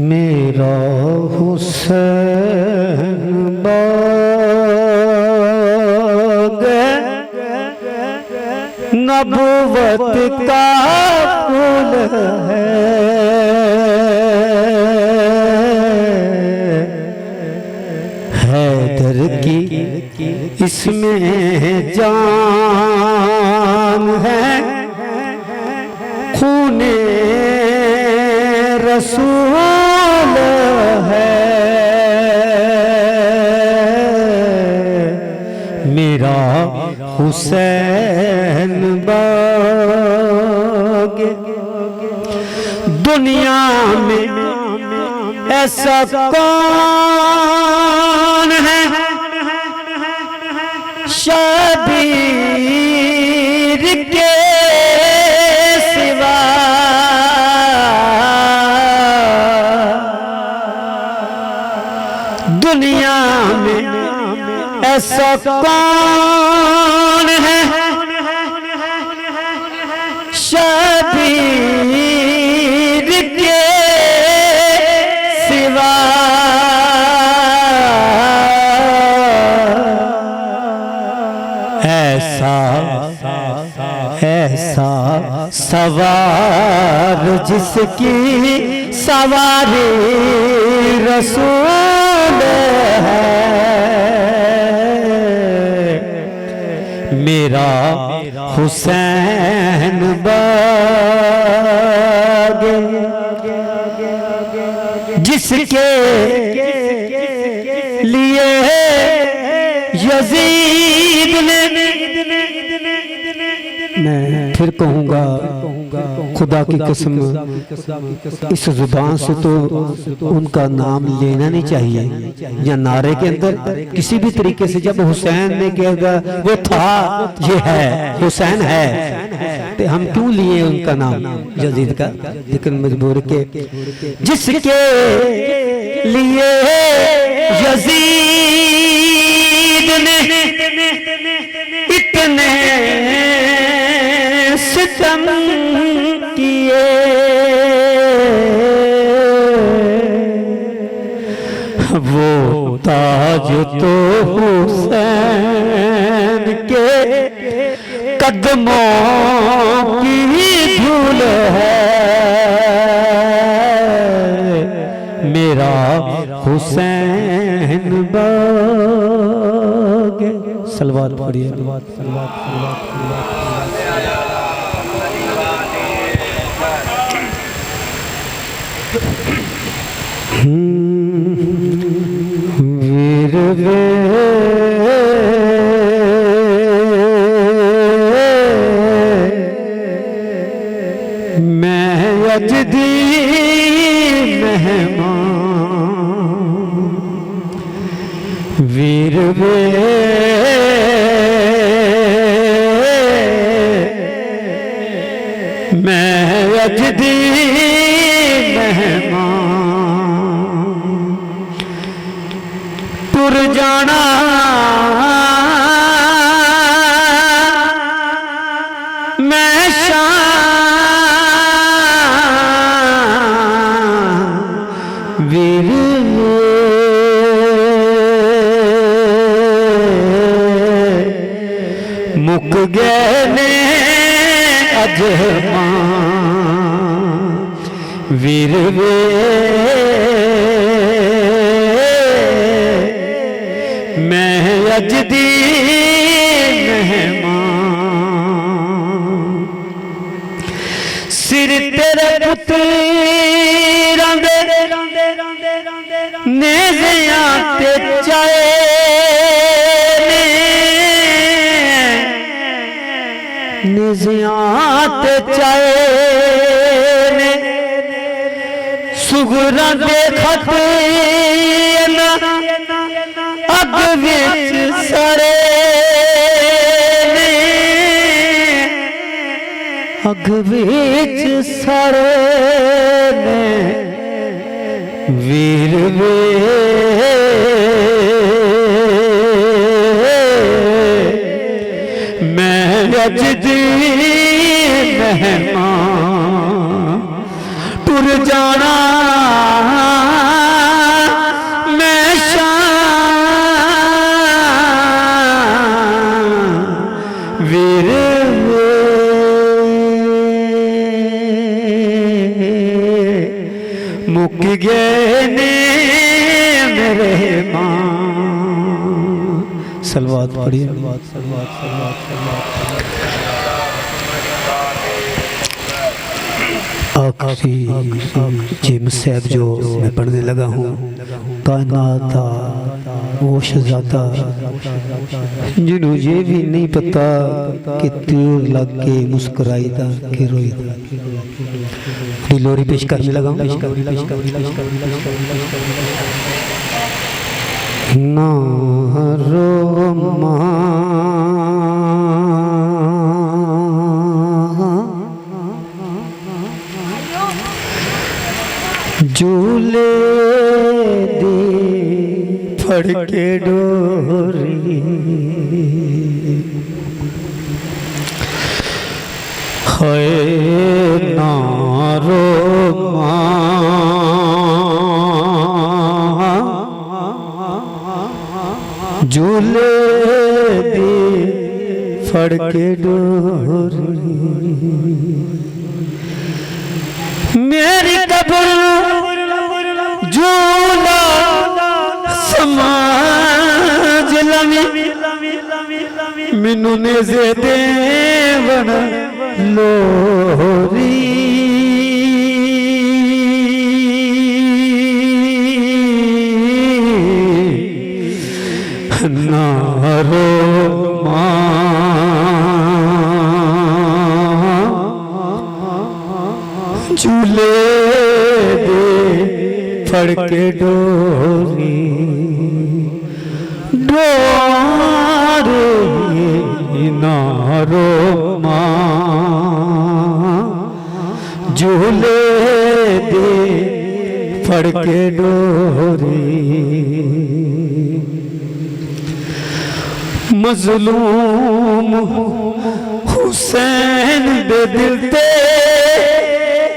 Speaker 4: मेरा हुसैन बाग नबुवत का फूल है, हैदर की इसमें जान है, खूने रसूल है। मेरा हुसैन बाग दुनिया में ऐसा कौन है शबीर के सिवा, दुनिया में ऐसा कौन है शबीर के सिवा, ऐसा ऐसा सवार जिसकी सवारी रसूल है। मेरा हुसैन बाग जिसके लिए यजीद ने, मैं फिर कहूँगा खुदा की कसम इस जुबान से तो उनका नाम लेना नहीं चाहिए, या नारे के अंदर किसी भी तरीके से जब हुसैन ने कहा वो था ये है हुसैन है तो हम क्यों लिए उनका नाम यजीद का। लेकिन मजबूर के जिसके लिए यजीद ने इतने सितम किए, वो ताज तो हुसैन के कदमों की धूल है। मेरा हुसैन बाग सलवात पढ़िए। वीर वे मैं अजदी मेहमान, वीर वे मैं अजदी मेहमान, तुर जाना मैं शान वीर मुक गए ने अजमा वीर वे मैं अज दी मेहमान सिर तेरे पुत्रां दे नेज़ियां ते चाए नेज़ियां ते चाए ने सुगरा दे खत अग विच सड़े ने अग विच सड़े ने वीर वे मैं अज दी मेहमान टुर जाना मैं शान वीर मुक गए ने मेरे मां सलवात पढ़िए आखिरी जिम साहब जो मैं पढ़ने लगा हूँ कायनात था वो शहजादा जिन्हों ये भी नहीं पता कि तीर लग के मुस्कुराई था कि रोई था लोरी पेश करने लगा हूँ ना रो झूले दे फड़ के डोरी है नारो झूले दे फड़ के डोरी मेरी कब्र झूला समाज लमी मिनू ने जे देवन लोरी नारो झूले दे फड़ के डोरी डोरे नारो झूले दे फड़ के डोरी मजलूम हुसैन दे दिल ते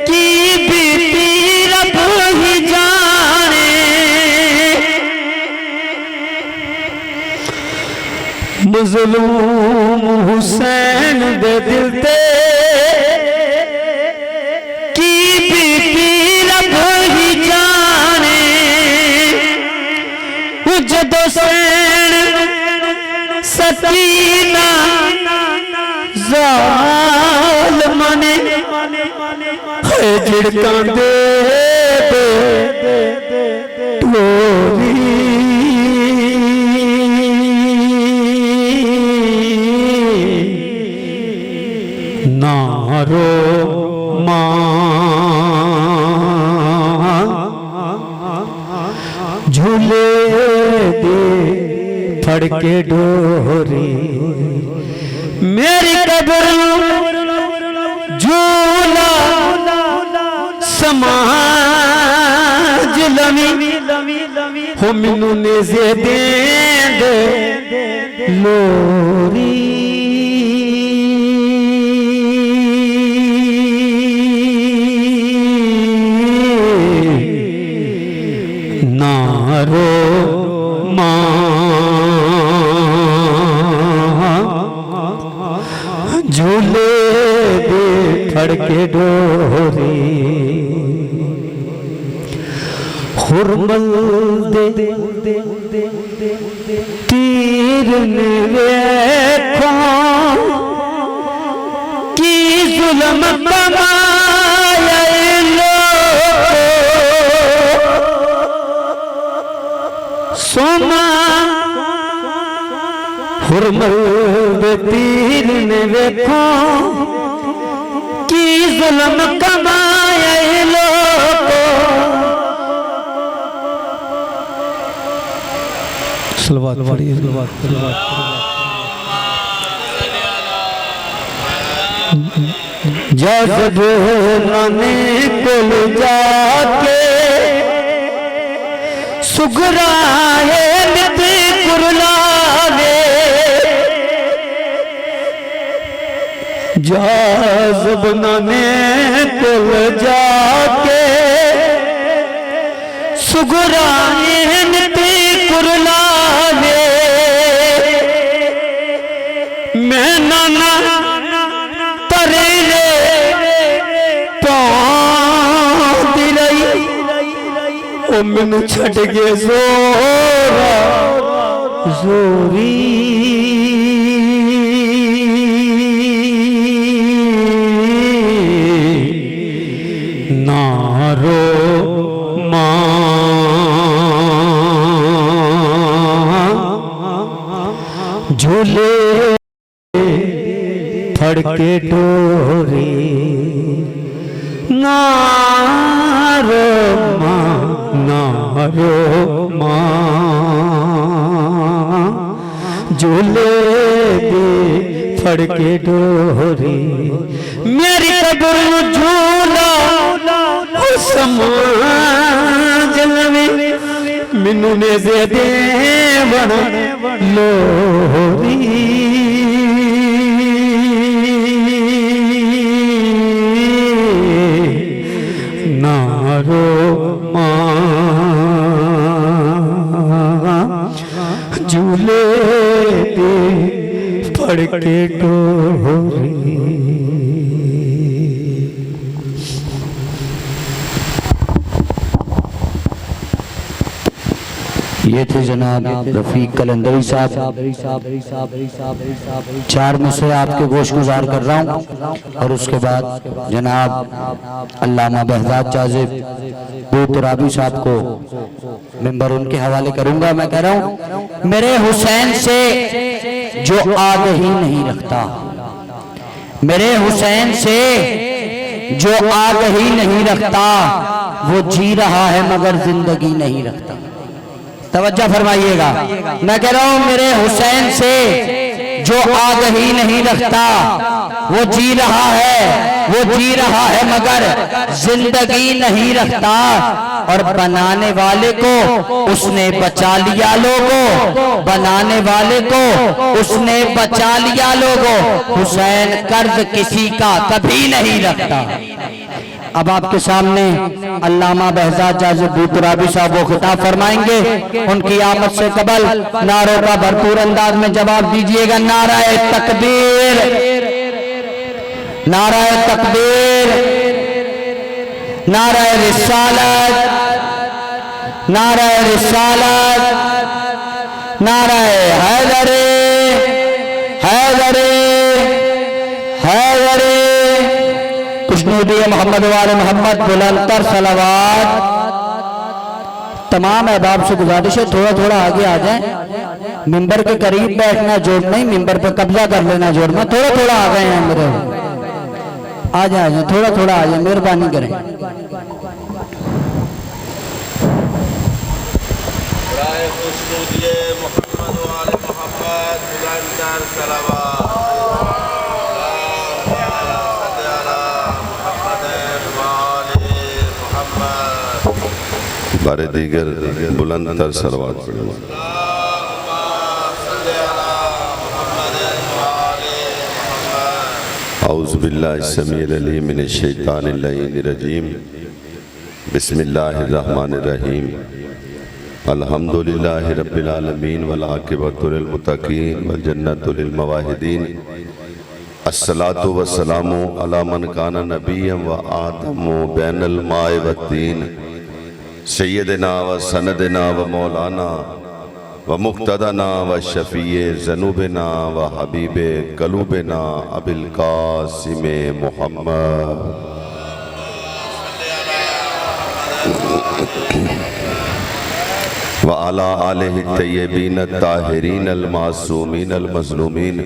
Speaker 4: की बीती रब ही जाने मजलूम हुसैन दे दिल ते की बीती रब ही जाने जदों सैन सकीना ज़ालिमां ने झिड़कां दे टोरी नारो झूले दे फड़ के डोरी मेरी कब्र झूला समाज लमी हो मिनू ने जे देंद लोरी नारो झूले दे फड़के डोरी हुरमल दे तीर ने देखो की जुल्म कमाया सोमा हुरमल दे तीर ने देखो की जुल्म कमाया सलवात पढ़िए सलवात जब नाने कुल जाके सुगराए नित कुरलावे जब नाने कुल जाके सुगराए नित कुरलावे मैं नाना तरे ओ मैनू छड़ गए जोरा जोरी नारो मां झूले फड़के डोरी नारो मां नारो मां झूले दे फड़के डोरी मेरी कब्र झूला समाज में मैनू ने दे देवन लोरी नारो मां झूले दे फड़के डोरी। ये थे जनाब रफीक कलंदरी साहब। 4 में से आपके गोश गुजार कर रहा हूँ और उसके बाद जनाब अल्लामा बहजाद जाज़िब बूतराबी साहब को मिंबर उनके हवाले करूंगा। मैं कह रहा हूँ मेरे हुसैन से जो आग ही नहीं रखता, मेरे हुसैन से जो आग ही नहीं रखता वो जी रहा है मगर जिंदगी नहीं रखता। तवज्जो फरमाइएगा, मैं कह रहा हूं मेरे हुसैन से जो आग ही नहीं रखता वो जी रहा है मगर जिंदगी नहीं रखता। और बनाने वाले को उसने बचा लिया लोगों, बनाने वाले को उसने बचा लिया लोगों। हुसैन कर्ज किसी का कभी नहीं रखता। अब आपके सामने अल्लामा बहजाद जाज़िब बूतराबी साहब वो खिताब फरमाएंगे। उनकी आमद से कबल नारों का भरपूर अंदाज में जवाब दीजिएगा। नाराए तकबीर, नाराए तकबीर, नाराए रिसालत, नाराए रिसालत, नाराए हैदरे हैदरे हैदरे खुशनूदी मोहम्मद वाले मोहम्मद बुलंदतर सलावात। तमाम अहबाब से गुजारिश है थोड़ा थोड़ा आगे आ जाएं। मिंबर के करीब बैठना जोड़ नहीं, मिंबर पे कब्जा कर लेना जोड़ में। थोड़ा थोड़ा आ गए हैं मेरे, आ जाए थोड़ा थोड़ा आ जाए, मेहरबानी करें।
Speaker 1: बारे दीगर बुलंदतर सलवात। औज़ु बिल्लाहि समीउल अलीम मिनश शैतानिर रजीम। बिस्मिल्लाहिर रहमानिर रहीम। अल्हम्दुलिल्लाहि रब्बिल आलमीन वल आक़िबतु लिल मुत्तक़ीन वल जन्नतु लिल मुवाहिदीन।
Speaker 5: अस्सलातु वस्सलामु अला मन काना नबिय्यन व आदमु बैनल माए व तीन सय्यदना व सनदना व मौलाना व मुक्तदना व शफीए ज़नूबना व हबीबे कलूबना अबिल कासिम मुहम्मद व अला आलिहि तय्यबीन ताहिरीन अल मासूमीन अल मज़लूमीन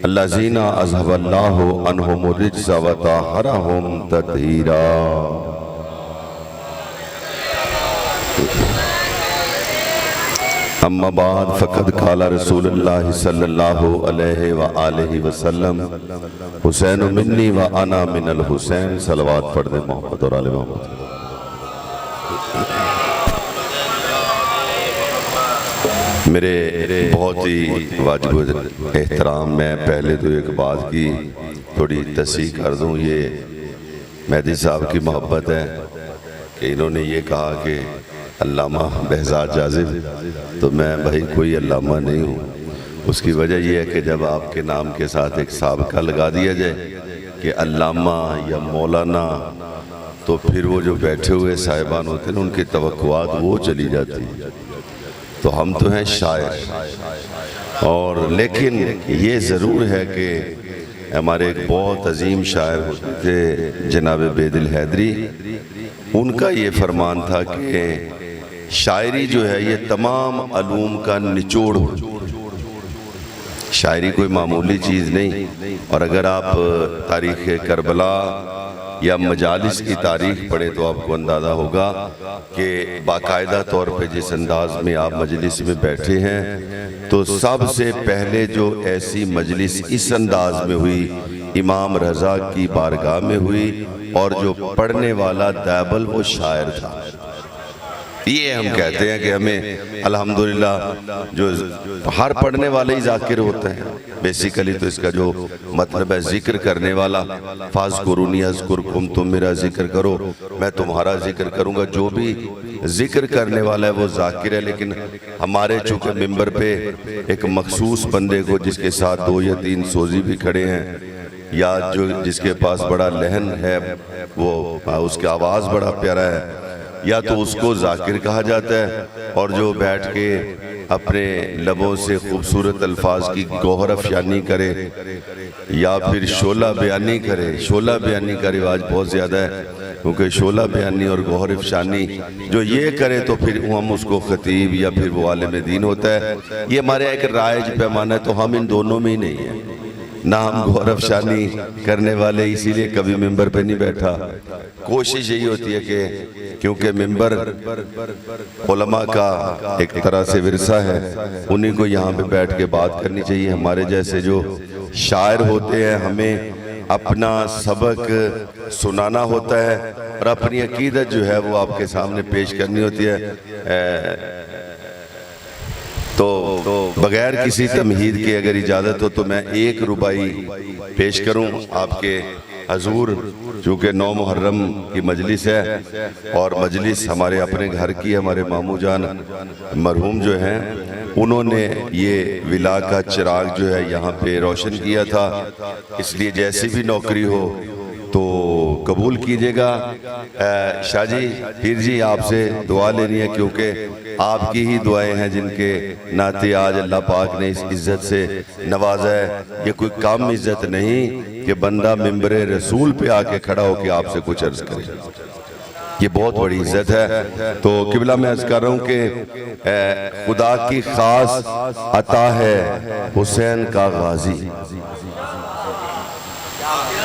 Speaker 5: अल्लज़ीना अज़हबल्लाहु अन्हुमुर रिज्स व तहरहुम तत्हीरा। अम्मा बाद फ़क़द क़ाला रसूलुल्लाह सल्लल्लाहु अलैहि व आलिहि वसल्लम हुसैन मिन्नी व अना मिनल हुसैन। सलवात पढ़ दे मोहम्मद और आले मोहम्मद। मेरे बहुत ही वाजिब एहतराम, मैं पहले तो एक बात की थोड़ी तस्सीह कर दूं। ये मेहदी साहब की मोहब्बत है कि इन्होंने ये कहा कि अल्लामा बहजाद जाज़िब, तो मैं भाई कोई अल्लामा नहीं हूँ। उसकी वजह यह है कि जब आपके नाम के साथ एक साबका लगा दिया जाए कि अल्लामा या मौलाना, तो फिर वो जो बैठे हुए साहिबान होते हैं उनकी तवक्कुआत वो चली जाती है। तो हम तो हैं शायर, और लेकिन ये ज़रूर है कि हमारे एक बहुत अजीम शायर होते थे जनाब बेदिल हैदरी, उनका ये फरमान था कि शायरी जो है ये तमाम अलूम का निचोड़ हो। शायरी कोई मामूली चीज़ नहीं। और अगर आप तारीख़ करबला या मजालिस की तारीख पढ़े तो आपको अंदाज़ा होगा कि बाकायदा तौर पे जिस अंदाज में आप मजलिस में बैठे हैं, तो सबसे पहले जो ऐसी मजलिस इस अंदाज में हुई इमाम रज़ा की बारगाह में हुई, और जो पढ़ने वाला दैबल वो शायर था। ये हम कहते हैं कि हमें अल्हम्दुलिल्लाह जो हर पढ़ने वाले ही जाकिर होते हैं। बेसिकली तो इसका जो मतलब है जिक्र करने वाला, फाज़कुरूनी अज़कुरकुम, तुम मेरा जिक्र करो मैं तुम्हारा जिक्र करूँगा। जो भी जिक्र करने वाला है वो जाकिर है। लेकिन हमारे चूँकि मिंबर पे एक मखसूस बंदे को जिसके साथ 2 या 3 सोजी भी खड़े हैं, या जो जिसके पास बड़ा लहन है, वो उसका आवाज़ बड़ा प्यारा है, या तो उसको जाकिर कहा जाता है। और जो बैठ के अपने लबों से खूबसूरत अल्फाज की गौहर अफशानी करे या फिर शोला बयानी करे। शोला बयानी का रिवाज बहुत ज़्यादा है, क्योंकि शोला बयानी और गौहर अफशानी जो ये करे तो फिर हम उसको खतीब या फिर वो आलिम दीन होता है। ये हमारे एक राइज पैमाना है, तो हम इन दोनों में ही नहीं है। ना हम गौरव शानी करने वाले, इसीलिए कभी मिंबर पे नहीं बैठा। कोशिश यही होती है कि क्योंकि मिंबर उलमा का एक तरह से विरसा है, उन्हीं को यहाँ पे बैठ के बात करनी चाहिए। हमारे जैसे जो शायर होते हैं, हमें अपना सबक सुनाना होता है और अपनी अकीदत जो है वो आपके सामने पेश करनी होती है। तो बगैर किसी तमहीद के अगर इजाज़त हो तो मैं 1 रुबाई पेश करूं आपके हजूर, चूँकि 9 मुहर्रम की मजलिस है और मजलिस हमारे अपने घर की। हमारे मामू जान मरहूम जो हैं, उन्होंने ये विला का चिराग जो है यहाँ पे रोशन किया था। इसलिए जैसी भी नौकरी हो तो कबूल कीजिएगा। शाह जी, पीर जी, आपसे दुआ लेनी है, क्योंकि आपकी ही दुआएं हैं जिनके नाते आज अल्लाह पाक ने इस इज़्ज़त से नवाजा है। ये कोई कम इज़्ज़त नहीं कि बंदा मिंबरे रसूल पे आके खड़ा हो के आपसे कुछ अर्ज करे, ये बहुत बड़ी इज़्ज़त है। तो किबला मैं अर्ज कर रहा हूँ कि खुदा की खास अता है हुसैन का गाजी।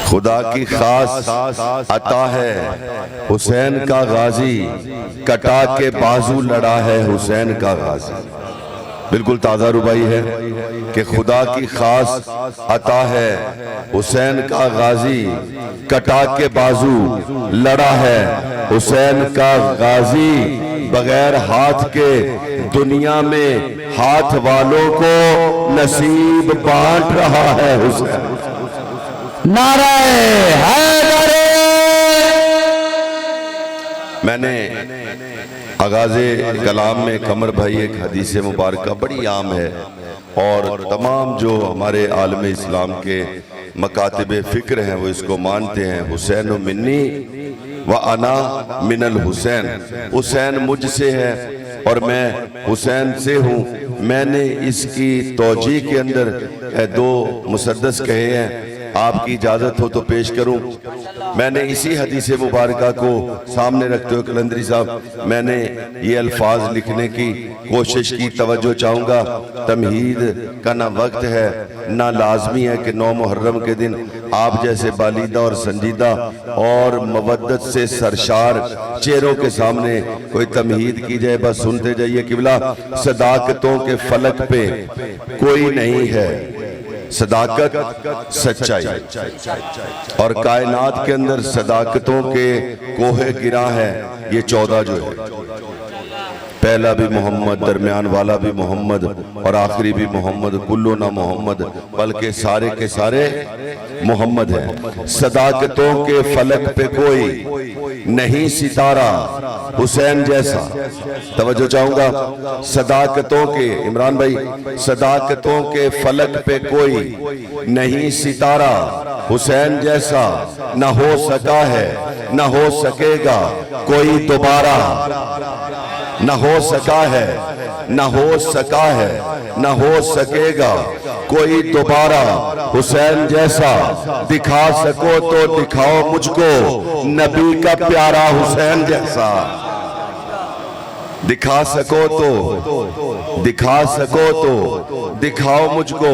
Speaker 5: खुदा की खास अता है हुसैन का गाजी, कटा के बाजू लड़ा है हुसैन का गाजी। बिल्कुल ताज़ा रुबाई है कि खुदा की खास अता है हुसैन का गाजी, कटा के बाजू लड़ा है हुसैन का गाजी। बगैर हाथ के दुनिया में हाथ वालों को नसीब बांट रहा है हुसैन।
Speaker 2: नारे हैदर।
Speaker 5: मैंने आगाज़े कलाम में कमर भाई एक हदीस मुबारक बड़ी आम है, और तमाम जो हमारे आलम इस्लाम के मकातिब फ़िक्र हैं वो इसको मानते हैं, हुसैन मिन्नी व अना मिनल हुसैन, हुसैन मुझसे है और मैं हुसैन से हूँ। मैंने इसकी तौजी के अंदर दो मुसद्दस कहे हैं, आपकी इजाज़त हो तो पेश करूं। मैंने इसी हदीस मुबारका को सामने रखते हुए कलंदरी साहब मैंने ये अल्फाज लिखने की कोशिश की। तवज्जो चाहूँगा, तमहीद का ना वक्त है ना लाजमी है कि 9 मुहर्रम के दिन आप जैसे बालिदा और संजीदा और मवद्दत से सरशार चेहरों के सामने कोई तमहीद की जाए। बस सुनते जाइए। किबला, सदाकतों के फलक पे कोई नहीं है, सदाकत सच्चाई, और कायनात के अंदर सदाकतों के कोहे गिरा है ये 14 जो है। पहला भी मोहम्मद, दरमियान वाला भी मोहम्मद और आखिरी भी मोहम्मद। कुल्लो ना मोहम्मद, बल्कि सारे के सारे मोहम्मद हैं। सदाकतों के फलक पे कोई नहीं सितारा हुसैन जैसा। तवज्जो चाहूंगा, सदाकतों के, इमरान भाई, सदाकतों के फलक पे कोई नहीं सितारा हुसैन जैसा, न हो सका है न हो सकेगा कोई दोबारा। न हो सका है न हो सका है न हो सकेगा कोई दोबारा हुसैन जैसा। दिखा सको तो दिखाओ मुझको नबी का प्यारा हुसैन जैसा। दिखा सको तो दिखा सको तो दिखाओ मुझको,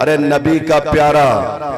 Speaker 5: अरे नबी का प्यारा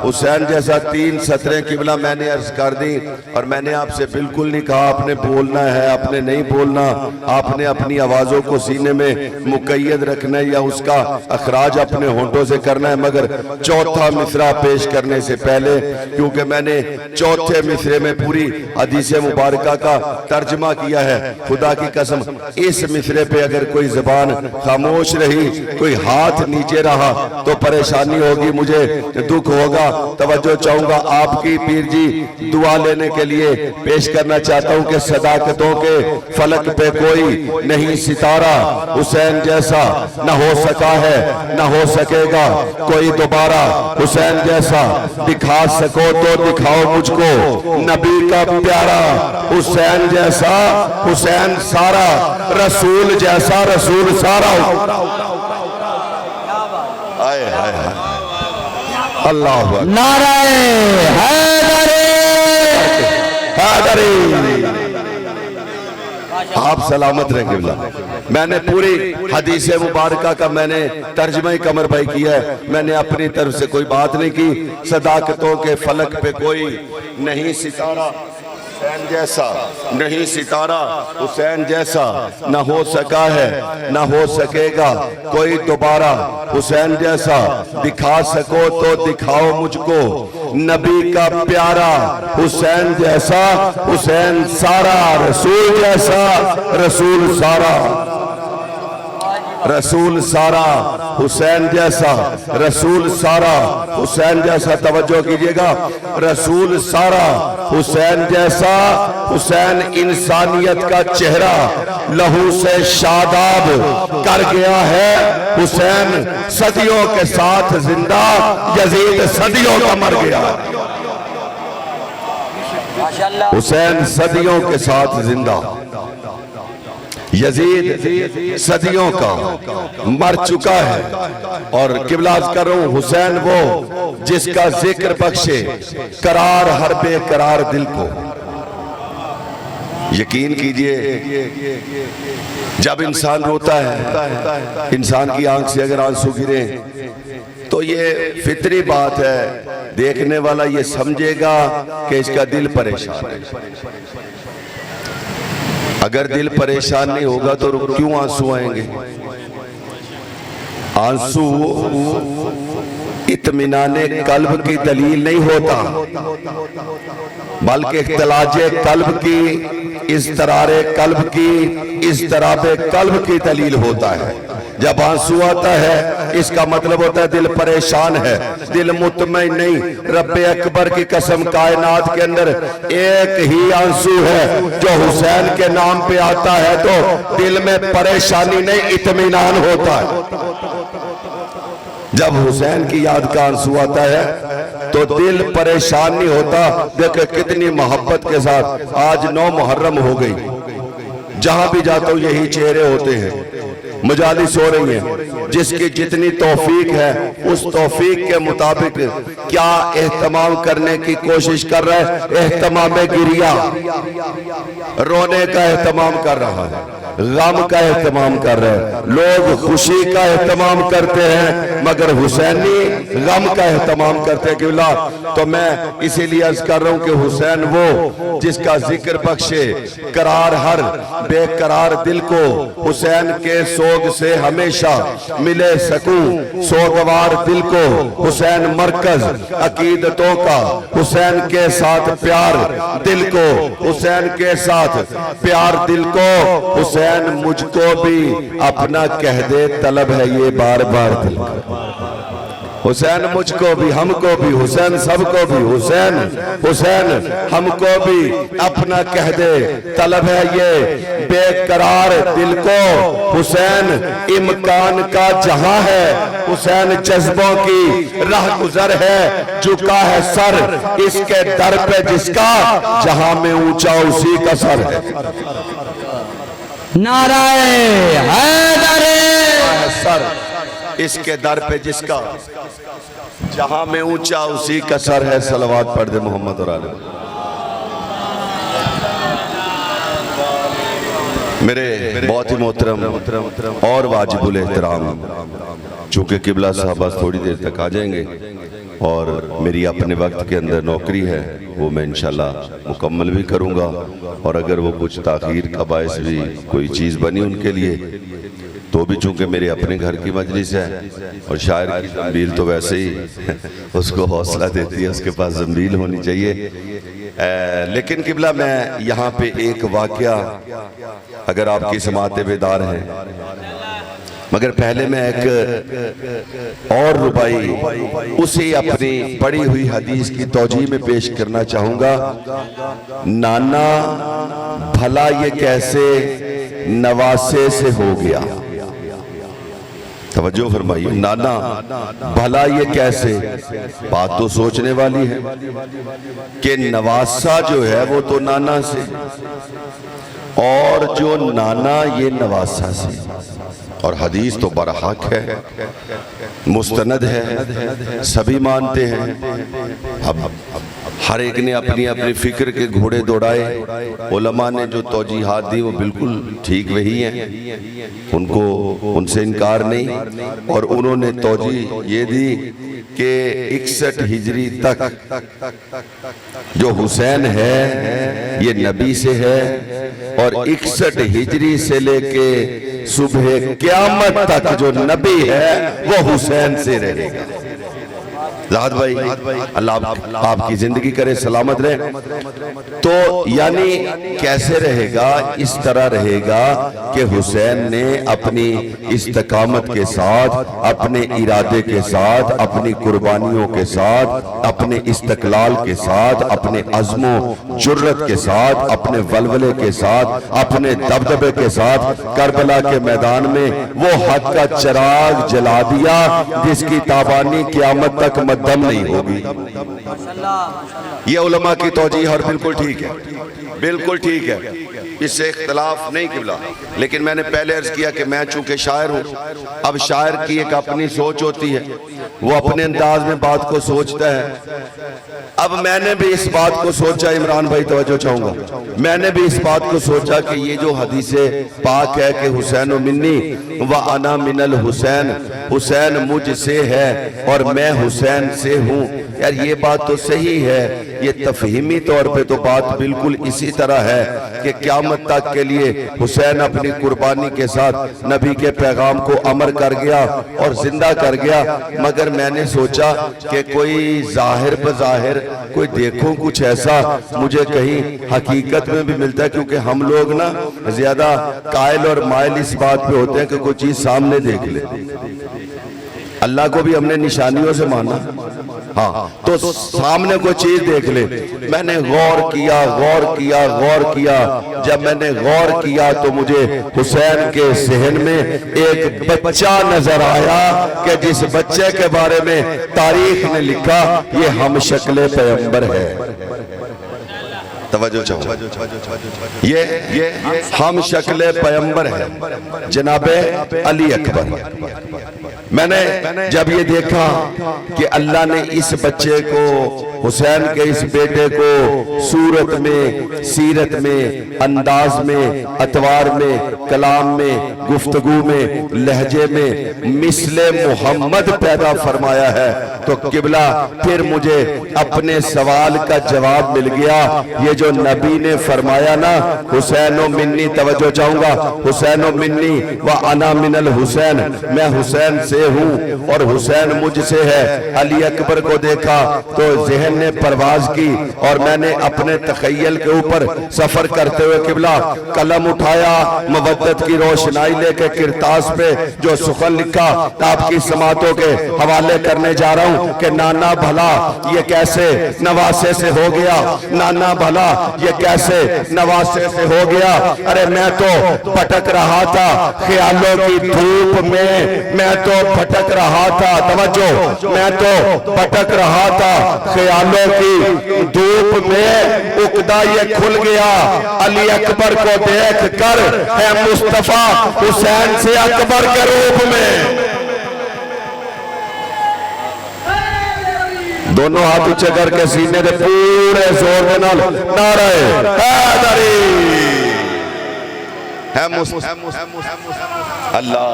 Speaker 5: हुसैन जैसा। 3 सतरें किबला मैंने अर्ज कर दी और मैंने आपसे बिल्कुल नहीं कहा आपने बोलना है, आपने नहीं बोलना, आपने अपनी आवाज़ों को सीने में मुकैयद रखना है या उसका अखराज अपने होंठों से करना है। मगर चौथा मिसरा पेश करने से पहले, क्योंकि मैंने चौथे मिसरे में पूरी हदीस मुबारका का तर्जमा किया है, खुदा की कसम इस मिसरे पे अगर कोई ज़बान खामोश रही, कोई हाथ नीचे रहा तो परेशानी होगी, मुझे दुख होगा। तवज्जो चाहूंगा आपकी, पीर जी दुआ लेने के लिए पेश करना चाहता हूं कि सदाकतों के फलक पे कोई नहीं सितारा हुसैन जैसा। न हो सका है न हो सकेगा कोई दोबारा हुसैन जैसा। दिखा सको तो दिखाओ मुझको नबी का प्यारा हुसैन जैसा। हुसैन सारा रसूल जैसा, रसूल सारा। आए हाय हाय, अल्लाह
Speaker 2: नाराए हैदरी
Speaker 5: हैदरी। आप सलामत रहें किबला। मैंने पूरी हदीस मुबारका का मैंने तर्जमा ही कमर भाई किया है, मैंने अपनी तरफ से कोई बात नहीं की। सदाकतों के फलक पे कोई नहीं सितारा हुसैन जैसा, नहीं सितारा हुसैन जैसा। न हो सका है न हो सकेगा कोई दोबारा हुसैन जैसा। दिखा सको तो दिखाओ मुझको नबी का प्यारा हुसैन जैसा। हुसैन सारा रसूल जैसा, रसूल सारा, रसूल सारा हुसैन जैसा, रसूल सारा हुसैन जैसा। तवज्जो कीजिएगा, रसूल सारा हुसैन जैसा। हुसैन इंसानियत का चेहरा लहू से शादाब कर गया है। हुसैन सदियों के साथ जिंदा, यजीद सदियों का मर गया। हुसैन सदियों के साथ जिंदा, यजीद सदियों का मर चुका है। और किबलाज कर रहा हूं, हुसैन वो जिसका जिक्र बख्शे करार हर बेकरार दिल को। यकीन कीजिए, जब इंसान रोता है, इंसान की आंख से अगर आंसू गिरे तो ये फितरी बात है, देखने वाला ये समझेगा कि इसका दिल परेशान है। अगर दिल परेशान नहीं होगा तो क्यों आंसू आएंगे? आंसू इत्मीनाने कल्ब की दलील नहीं होता, बल्कि इख्तिलाजे कल्ब की, इज़्तिरारे कल्ब की, इज़्तिराबे कल्ब की दलील होता है। जब आंसू आता है इसका मतलब होता है दिल परेशान है, दिल मुतमईन नहीं। रब्बे अकबर की कसम, कायनात के अंदर एक ही आंसू है जो हुसैन के नाम पे आता है तो दिल में परेशानी नहीं, इत्मीनान होता है। जब हुसैन की याद का आंसू आता है तो तो दिल परेशान नहीं होता। देखो कितनी मोहब्बत के साथ आज 9 मुहर्रम हो गई, जहां भी जाता हूं यही चेहरे होते हैं, मजालिस हो रही हैं। जिसकी जितनी तौफीक है उस तौफीक के मुताबिक क्या एहतमाम करने की कोशिश कर रहा है। एहतमाम गिरिया, रोने का एहतमाम कर रहा है, गम का एहतमाम कर रहे हैं। लोग खुशी का एहतमाम करते हैं मगर हुसैनी गम का एहतमाम करते हैं। किबला तो मैं इसीलिए अर्ज कर रहा हूं कि हुसैन वो जिसका जिक्र बख्शे करार हर बेकरार दिल को, हुसैन के सोग से हमेशा मिले सकूं सोगवार दिल को। हुसैन मरकज अकीदतों का, हुसैन के साथ प्यार दिल को, हुसैन के साथ प्यार दिल को। हुसैन मुझको भी अपना कह दे तलब है ये बार बार दिल को। हुसैन मुझको भी, हमको भी, हुसैन सबको भी, हुसैन हमको भी अपना कह दे तलब है ये बेकरार दिल को। हुसैन इम्कान का जहां है, हुसैन जज्बों की राह गुजर है, झुका है सर इसके दर पे जिसका, जहां में ऊंचा उसी का सर है।
Speaker 2: नाराए हैदर,
Speaker 5: सर इसके दर पे जिसका, जहां में ऊंचा उसी का सर है। सलवात पढ़ दे मोहम्मद और आले। मेरे बहुत ही मोहतरम और वाजिबुल एहतराम, चूंकि किबला साहब बस थोड़ी देर तक आ जाएंगे और मेरी अपने वक्त के अंदर नौकरी है, वो मैं इंशाल्लाह मुकम्मल भी करूंगा। और अगर वो कुछ ताखीर का बायस भी कोई चीज़ बनी उनके लिए तो भी, चूंकि मेरे अपने घर की मजलिस है और शायर की जंबील तो वैसे ही उसको हौसला देती है, उसके पास जंबील होनी चाहिए। लेकिन किबला मैं यहाँ पे एक वाकया, अगर आपकी समाते बेदार हैं, मगर पहले मैं एक और रुबाई उसे अपनी पढ़ी हुई हदीस की तौजीह में पेश करना चाहूंगा। नाना भला ये कैसे नवासे से हो गया। तवज्जो फरमाइए, नाना भला ये कैसे, बात तो सोचने वाली है कि नवासा जो है वो तो नाना से, और जो नाना ये नवासा से। और हदीस तो बरहक है, मुस्तनद है, सभी मानते हैं। अब हर एक ने अपनी अपनी फिक्र के घोड़े दौड़ाए। उलमा ने जो तौजीहात दी वो बिल्कुल ठीक वही हैं, उनको उनसे इनकार नहीं। और उन्होंने तौजीह ये दी कि 61 हिजरी तक जो हुसैन है ये नबी से है, और 61 हिजरी से लेके सुबह क़यामत तक जो नबी है वो हुसैन से रहेगा। ज़ाहद भाई अल्लाह आपकी जिंदगी करे, सलामत रहे। तो यानी कैसे रहेगा, इस तरह रहेगा कि हुसैन ने अपनी इस्तकामत के साथ, अपने इरादे के साथ, अपनी कुर्बानियों के साथ, अपने इस्तकलाल के साथ, अपने अज़्मो जुर्रत के साथ, अपने वलवले के साथ, अपने दबदबे के साथ करबला के मैदान में वो हक का चिराग जला दिया जिसकी ताबानी क़यामत तक दम नहीं होगी। ये उलमा की तौजीह और बिल्कुल ठीक है, बिल्कुल ठीक है, इससे इख्तलाफ नहीं किबला। लेकिन मैंने पहले अर्ज किया कि मैं चूंकि शायर हूँ, अब शायर की एक अपनी सोच होती है, वो अपने अंदाज में बात को सोचता है। अब मैंने भी इस बात को सोचा, इमरान भाई तवज्जो चाहूंगा, मैंने भी इस बात को सोचा कि ये जो हदीसे पाक है कि हुसैन मिन्नी व अना मिनल हुसैन, हुसैन मुझसे है और मैं हुसैन से हूँ, यार ये बात तो सही है। ये तफहीमी तौर पे तो बात बिल्कुल इसी तरह है कि क़यामत तक के लिए हुसैन अपनी कुर्बानी के साथ नबी के पैगाम को अमर कर गया और जिंदा कर गया। मगर मैंने सोचा कि कोई जाहिर बज़ाहिर कोई देखो कुछ ऐसा मुझे कहीं हकीकत में भी मिलता है, क्योंकि हम लोग ना ज्यादा कायल और मायल इस बात पे होते हैं कि कोई चीज सामने देख ले। अल्लाह को भी हमने निशानियों से माना, हाँ, तो सामने कोई चीज देख ले। मैंने गौर किया गौर किया गौर किया, जब मैंने गौर किया तो मुझे हुसैन के ज़हन में एक बच्चा नजर आया कि जिस बच्चे के बारे में तारीख ने लिखा ये हम शक्ल पैगंबर है। तवज्जो चाहो, ये हम शक्ल पैगंबर है जनाबे अली अकबर। मैंने जब ये देखा कि अल्लाह ने इस बच्चे को, हुसैन के इस बेटे को सूरत में, सीरत में, अंदाज में, अतवार में, कलाम में, गुफ्तगू में, लहजे में मिसले मोहम्मद पैदा फरमाया है, तो किबला फिर मुझे अपने सवाल का जवाब मिल गया। ये जो नबी ने फरमाया ना, हुसैनो मिन्नी, तवज्जो चाहूंगा, हुसैनो मिन्नी व अना मिनल हुसैन, मैं हुसैन से हूँ और हुसैन मुझसे है। अली अकबर को देखा तो ज़हन ने परवाज की और मैंने अपने तखय्युल के ऊपर सफर करते हुए किबला कलम उठाया, मवद्दत की रोशनाई लेके किरतास पे जो सुखन लिखा आपकी समातों के हवाले करने जा रहा हूँ कि नाना भला ये कैसे नवासे से हो गया, नाना भला ये कैसे नवासे से हो गया। अरे मैं तो भटक रहा था ख्यालों की धूप में, मैं तो भटक रहा था, तवज्जो, मैं तो भटक रहा था ख्यालों की धूप में, उकदा ये खुल गया अली अकबर को देख कर, है मुस्तफा हुसैन से अकबर के रूप में। दोनों हाथ ऊंचे करके सीने के पूरे जोर के नाल नारे हैदरी है अल्लाह।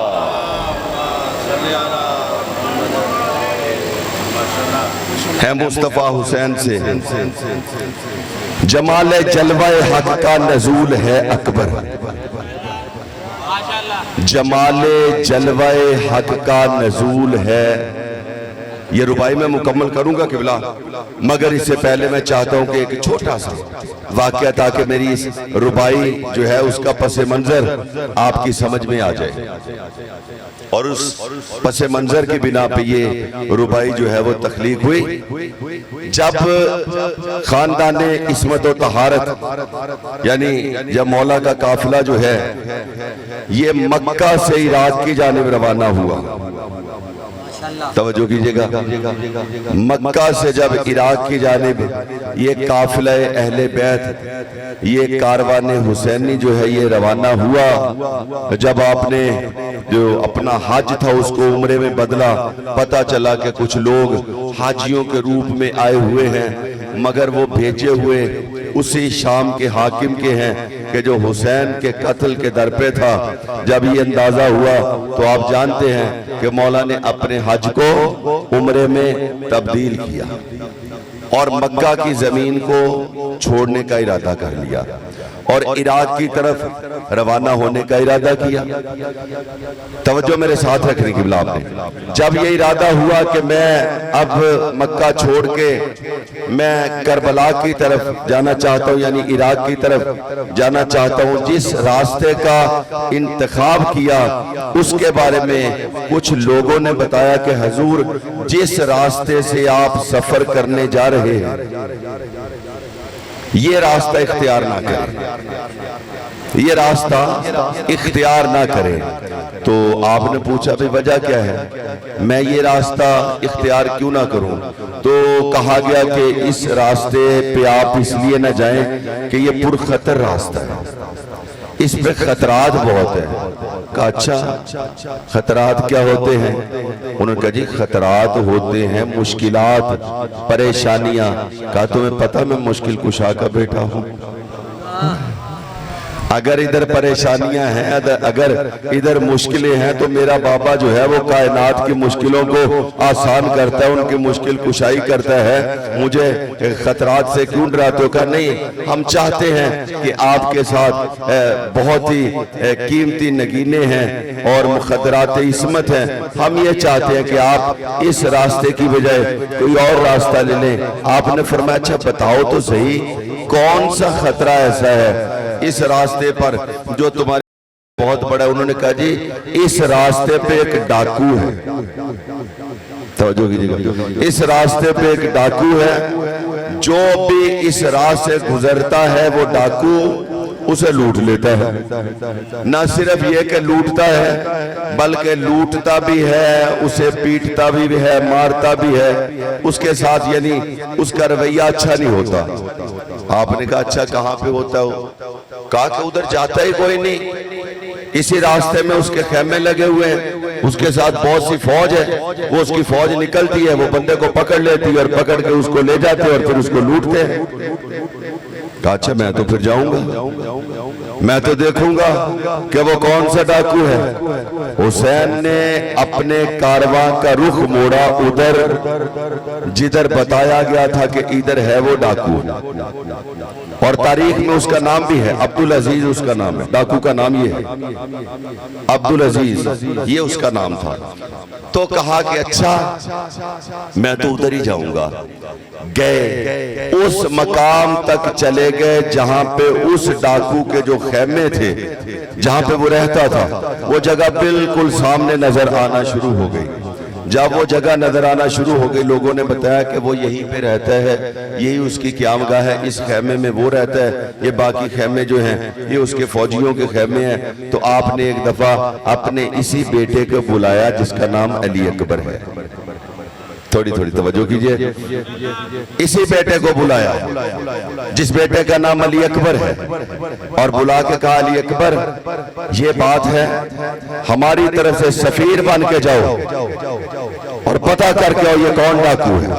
Speaker 5: है मुस्तफा हुसैन से जमाले जलवाए हक का नजूल है अकबर, जमाले जलवाए हक का नजूल है। ये रुबाई में मुकम्मल करूंगा किबला, मगर इससे पहले मैं चाहता हूं कि एक छोटा सा वाकया, ताकि मेरी इस रुबाई जो है उसका पसे मंजर आपकी समझ में आ जाए और उस पसे मंजर की बिना पे ये रुबाई जो है वो तख्लीक हुई। जब खानदान इस्मत और तहारत यानी जब मौला का काफिला जो है ये मक्का से इराक की जानिब रवाना हुआ, तवज्जो कीजिएगा, मक्का से जब इराक की जानिब ये काफिला अहले बैत, ये कारवान हुसैनी जो है ये रवाना हुआ, जब आपने जो अपना हज था उसको उम्रे में बदला, पता चला कि कुछ लोग हाजियों के रूप में आए हुए हैं, मगर वो भेजे हुए उसी शाम के हाकिम के हैं कि जो हुसैन के कत्ल के दर पे था। जब ये अंदाजा हुआ तो आप जानते हैं कि मौला ने अपने हज को उम्रे में तब्दील किया और मक्का की जमीन को छोड़ने का इरादा कर लिया और इराक की तरफ रवाना होने का इरादा किया। तवज्जो मेरे साथ रखने की बिला आपने, जब ये इरादा हुआ कि मैं अब मक्का छोड़ के मैं करबला की तरफ जाना चाहता हूँ, यानी इराक की तरफ जाना चाहता हूँ, जिस रास्ते का इंतखाब किया उसके बारे में कुछ लोगों ने बताया कि हजूर जिस रास्ते से आप सफर करने जा रहे हैं ये रास्ता इख्तियार ना करें, ये रास्ता इख्तियार ना करें। तो आपने पूछा भाई वजह क्या है, मैं ये रास्ता इख्तियार क्यों ना करूं? तो कहा गया कि इस रास्ते पे आप इसलिए ना जाएं कि ये पुरखतर रास्ता है, इस पे खतरात बहुत है। कहा अच्छा खतरात क्या होते हैं? उन्होंने कहा जी खतरात होते हैं मुश्किलात, परेशानियां। कहा तुम्हें पता मैं मुश्किल कुशा का बेटा हूं, अगर इधर परेशानियां हैं, अगर इधर मुश्किलें हैं तो मेरा बाबा जो है वो कायनात की मुश्किलों को आसान करता है, उनकी मुश्किल कुशाई करता है, मुझे खतरात से क्यों डराते हो? कहा नहीं, हम चाहते हैं कि आपके साथ बहुत ही कीमती नगीने हैं और मुखदरात इस्मत हैं, हम ये चाहते हैं कि आप इस रास्ते की बजाय कोई और रास्ता ले लें। आपने फरमाया अच्छा बताओ तो सही कौन सा खतरा ऐसा है इस रास्ते पर जो तुम्हारे बहुत बड़ा? उन्होंने कहा जी इस रास्ते पे एक डाकू है, तवज्जो कीजिएगा, इस रास्ते पे एक डाकू है, जो भी इस रास्ते से गुजरता है वो डाकू उसे लूट लेता है। न सिर्फ ये कि लूटता है बल्कि लूटता भी है, उसे पीटता भी है, मारता भी है उसके साथ, यानी उसका रवैया अच्छा नहीं होता। आपने कहा अच्छा कहाँ पे होता हो? कहा कि उधर जाता ही कोई नहीं, इसी रास्ते में उसके खेमे लगे हुए हैं, उसके साथ बहुत सी फौज है, वो उसकी फौज निकलती है, वो बंदे को पकड़ लेती है और पकड़ के उसको ले जाते हैं और फिर उसको लूटते हैं। अच्छा मैं तो फिर जाऊंगा, मैं तो देखूंगा कि वो कौन सा डाकू है। हुसैन ने अपने कारवां का रुख मोड़ा उधर जिधर बताया गया था कि इधर है वो डाकू, और तारीख में उसका नाम भी है, अब्दुल अजीज उसका नाम है, डाकू का नाम ये है अब्दुल अजीज, ये उसका नाम था। तो कहा कि अच्छा मैं तो उधर ही जाऊंगा। गए, उस मकाम तक चले गए जहां पे उस डाकू के जो खेमे थे, जहां पे वो रहता था, वो जगह बिल्कुल सामने नजर आना शुरू हो गई। जब वो जगह नजर आना शुरू हो गई, लोगों ने बताया कि वो यहीं पे रहता है, यही उसकी क़यामगाह है, इस खेमे में वो रहता है, ये बाकी खेमे जो हैं ये उसके फौजियों के खेमे हैं। तो आपने एक दफा अपने इसी बेटे को बुलाया जिसका नाम अली अकबर है। थोड़ी थोड़ी तवज्जो कीजिए, इसी बेटे को बुलाया जिस बेटे का नाम अली अकबर है, और बुला के कहा अली अकबर ये बात है, हमारी तरफ से सफीर बन के जाओ और पता करके आओ ये कौन डाकू है।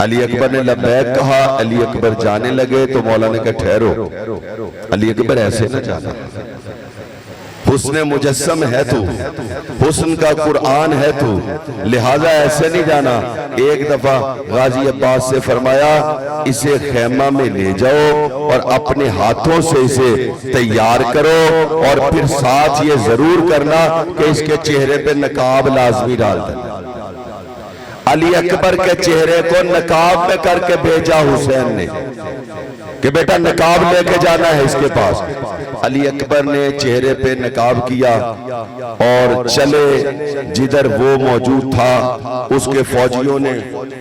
Speaker 5: अली अकबर ने लब्बैक कहा। अली अकबर जाने लगे तो मौला ने कहा ठहरो, अली अकबर ऐसे न जाना, हुस्न मुजस्सम है तू, हुस्न का कुरान है तू, लिहाजा ऐसे नहीं जाना। एक दफा गाजी अब्बास से फरमाया इसे खेमा में ले जाओ और अपने हाथों से इसे तैयार करो, और फिर साथ ये जरूर करना कि इसके चेहरे पे नकाब लाजमी डाल देना। अली अकबर के चेहरे को नकाब में करके भेजा हुसैन ने कि बेटा नकाब लेके जाना है इसके पास। अली अकबर ने चेहरे पे नकाब किया और चले जिधर वो मौजूद था। उसके फौजियों ने,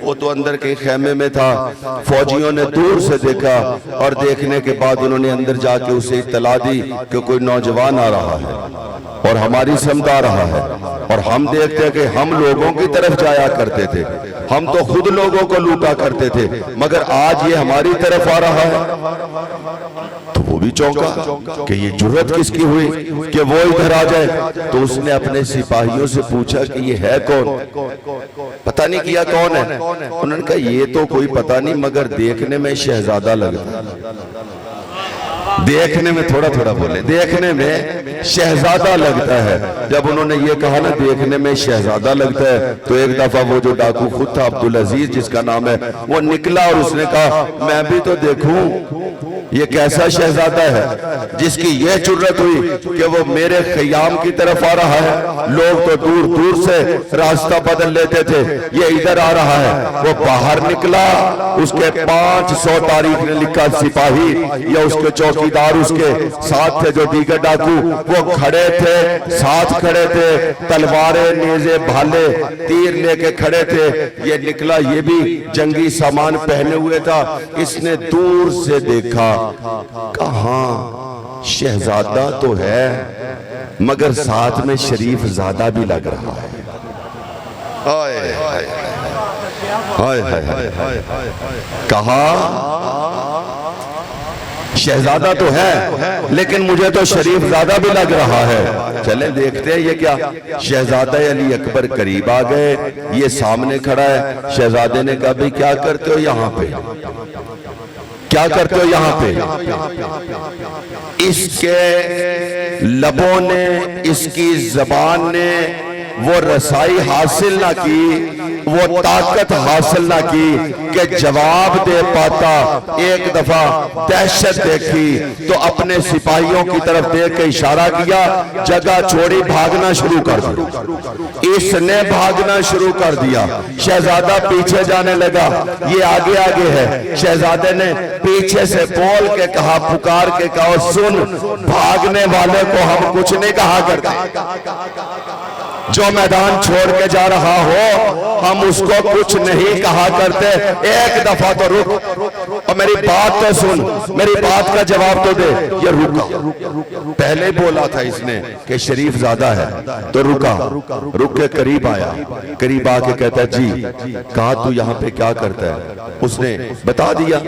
Speaker 5: वो तो अंदर के खेमे में था, फौजियों ने दूर से देखा और देखने के बाद उन्होंने अंदर जाके उसे इत्तला दी कि कोई नौजवान आ रहा है और हमारी समझ आ रहा है, और हम देखते हैं कि हम लोगों की तरफ जाया करते थे, हम तो खुद लोगों को लूटा करते थे, मगर आज ये हमारी तरफ आ रहा है। तो वो भी चौंका कि ये जुर्रत किसकी हुई कि वो इधर आ जाए। तो उसने अपने सिपाहियों से पूछा कि ये है कौन, पता नहीं किया कौन है। उन्होंने कहा ये तो कोई पता नहीं, मगर देखने में शहजादा लगता है। देखने में थोड़ा थोड़ा बोले, देखने में शहजादा लगता है। जब उन्होंने ये कहा ना देखने में शहजादा लगता है, तो एक दफा वो जो डाकू खुद था अब्दुल अजीज जिसका नाम है, वो निकला और उसने कहा मैं भी तो देखूं ये कैसा शहजादा है जिसकी ये जुर्रत हुई कि वो मेरे खयाम की तरफ आ रहा है। लोग तो दूर दूर से रास्ता बदल लेते थे, ये इधर आ रहा है। वो बाहर निकला, उसके 500 तारीख ने लिखा सिपाही या उसके चौकीदार उसके साथ थे, जो दीगर डाकू वो खड़े थे, साथ खड़े थे, तलवारें नेज़े भाले तीर लेके खड़े थे। ये निकला, ये भी जंगी सामान पहने हुए था। इसने दूर से देखा, कहां शहजादा तो है मगर साथ में शरीफ ज़ादा भी लग रहा है। हाय हाय हाय हाय हाय, कहा शहजादा तो है लेकिन मुझे तो शरीफ ज़ादा भी लग रहा है। चले देखते हैं ये क्या। शहजादा अली अकबर करीब आ गए, ये सामने खड़ा है। शहजादे ने कहा भाई क्या करते हो यहाँ पे, क्या करते हो यहाँ पे। इसके लबों ने, इसकी जबान ने वो रसाई हासिल ना की, वो ताकत हासिल ना की कि जवाब दे पाता। एक दफा दहशत देखी तो अपने सिपाहियों की तरफ देख के इशारा किया, जगह छोड़ी, भागना शुरू कर दिया। इसने भागना शुरू कर दिया, शहजादा पीछे जाने लगा, ये आगे आगे है। शहजादे ने पीछे से बोल के कहा, पुकार के कहा, सुन भागने वाले को हम कुछ नहीं कहा करते। जो मैदान छोड़ के जा रहा हो हम उसको कुछ नहीं कहा करते। एक दफा तो रुक और मेरी बात तो सुन, मेरी बात का जवाब तो दे। ये रुका, पहले बोला था इसने कि शरीफ ज्यादा है तो रुका, रुक के करीब आया, करीब आके कहता है जी कहा तू यहाँ पे क्या करता है? उसने बता दिया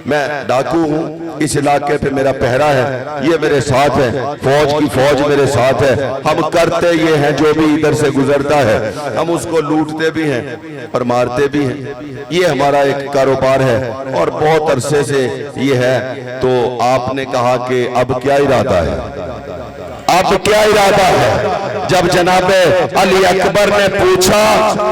Speaker 5: मैं डाकू हूँ, इस इलाके पे मेरा पहरा है, ये मेरे साथ है, फौज की फौज मेरे साथ है, हम करते ये हैं जो भी इधर से गुजरता है हम उसको लूटते भी हैं और मारते भी हैं, ये हमारा एक कारोबार है और बहुत अरसे से ये है। तो आपने कहा कि अब क्या इरादा है? अब क्या इरादा है? जब जनाबे अली अकबर ने पूछा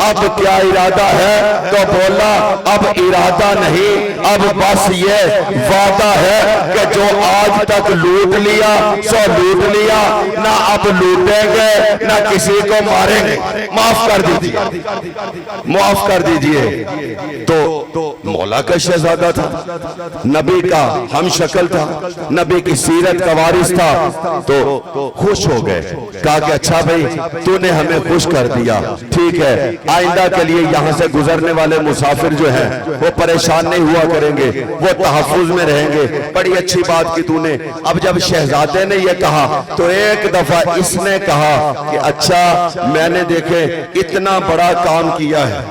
Speaker 5: अब क्या इरादा है तो बोला अब इरादा नहीं, अब बस ये वादा है कि जो आज तक लूट लिया सो लूट लिया, ना अब लूटेंगे ना किसी को मारेंगे, माफ कर दीजिए, माफ कर दीजिए। तो मौला का शहजादा था, नबी का हम शक्ल था, नबी की सीरत का वारिस था, तो खुश हो गए, कहा कि अच्छा भाई तूने हमें खुश कर दिया, ठीक है आइंदा के लिए यहाँ से गुजरने वाले मुसाफिर जो हैं वो परेशान नहीं हुआ करेंगे, वो तहफ्फुज में रहेंगे, बड़ी अच्छी बात की तूने। अब जब शहजादे ने ये कहा तो एक दफा इसने कहा कि अच्छा मैंने देखे इतना बड़ा काम किया है,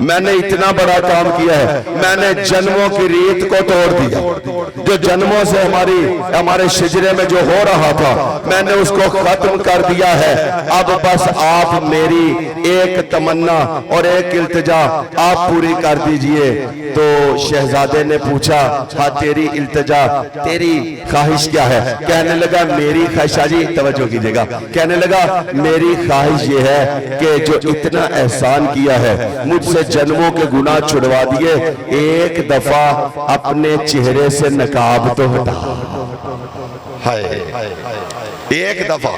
Speaker 5: मैंने इतना बड़ा काम किया है, मैंने जन्मों की रीत को तोड़ दिया, जो जन्मों से हमारे शिजरे में जो हो रहा था मैंने उसको खत्म कर दिया है। अब बस आप मेरी एक तमन्ना और एक इल्तिजा आप पूरी कर दीजिए। तो शहजादे ने पूछा हाँ तेरी इल्तिजा, तेरी ख्वाहिश क्या है? कहने लगा मेरी ख्वाहिश, जी तवज्जो कीजिएगा, कहने लगा मेरी ख्वाहिश ये है कि जो इतना एहसान किया है मुझसे जन्मों के गुनाह छुड़वा दिए, एक दफा अपने चेहरे से नकाब तो हटा, एक दफा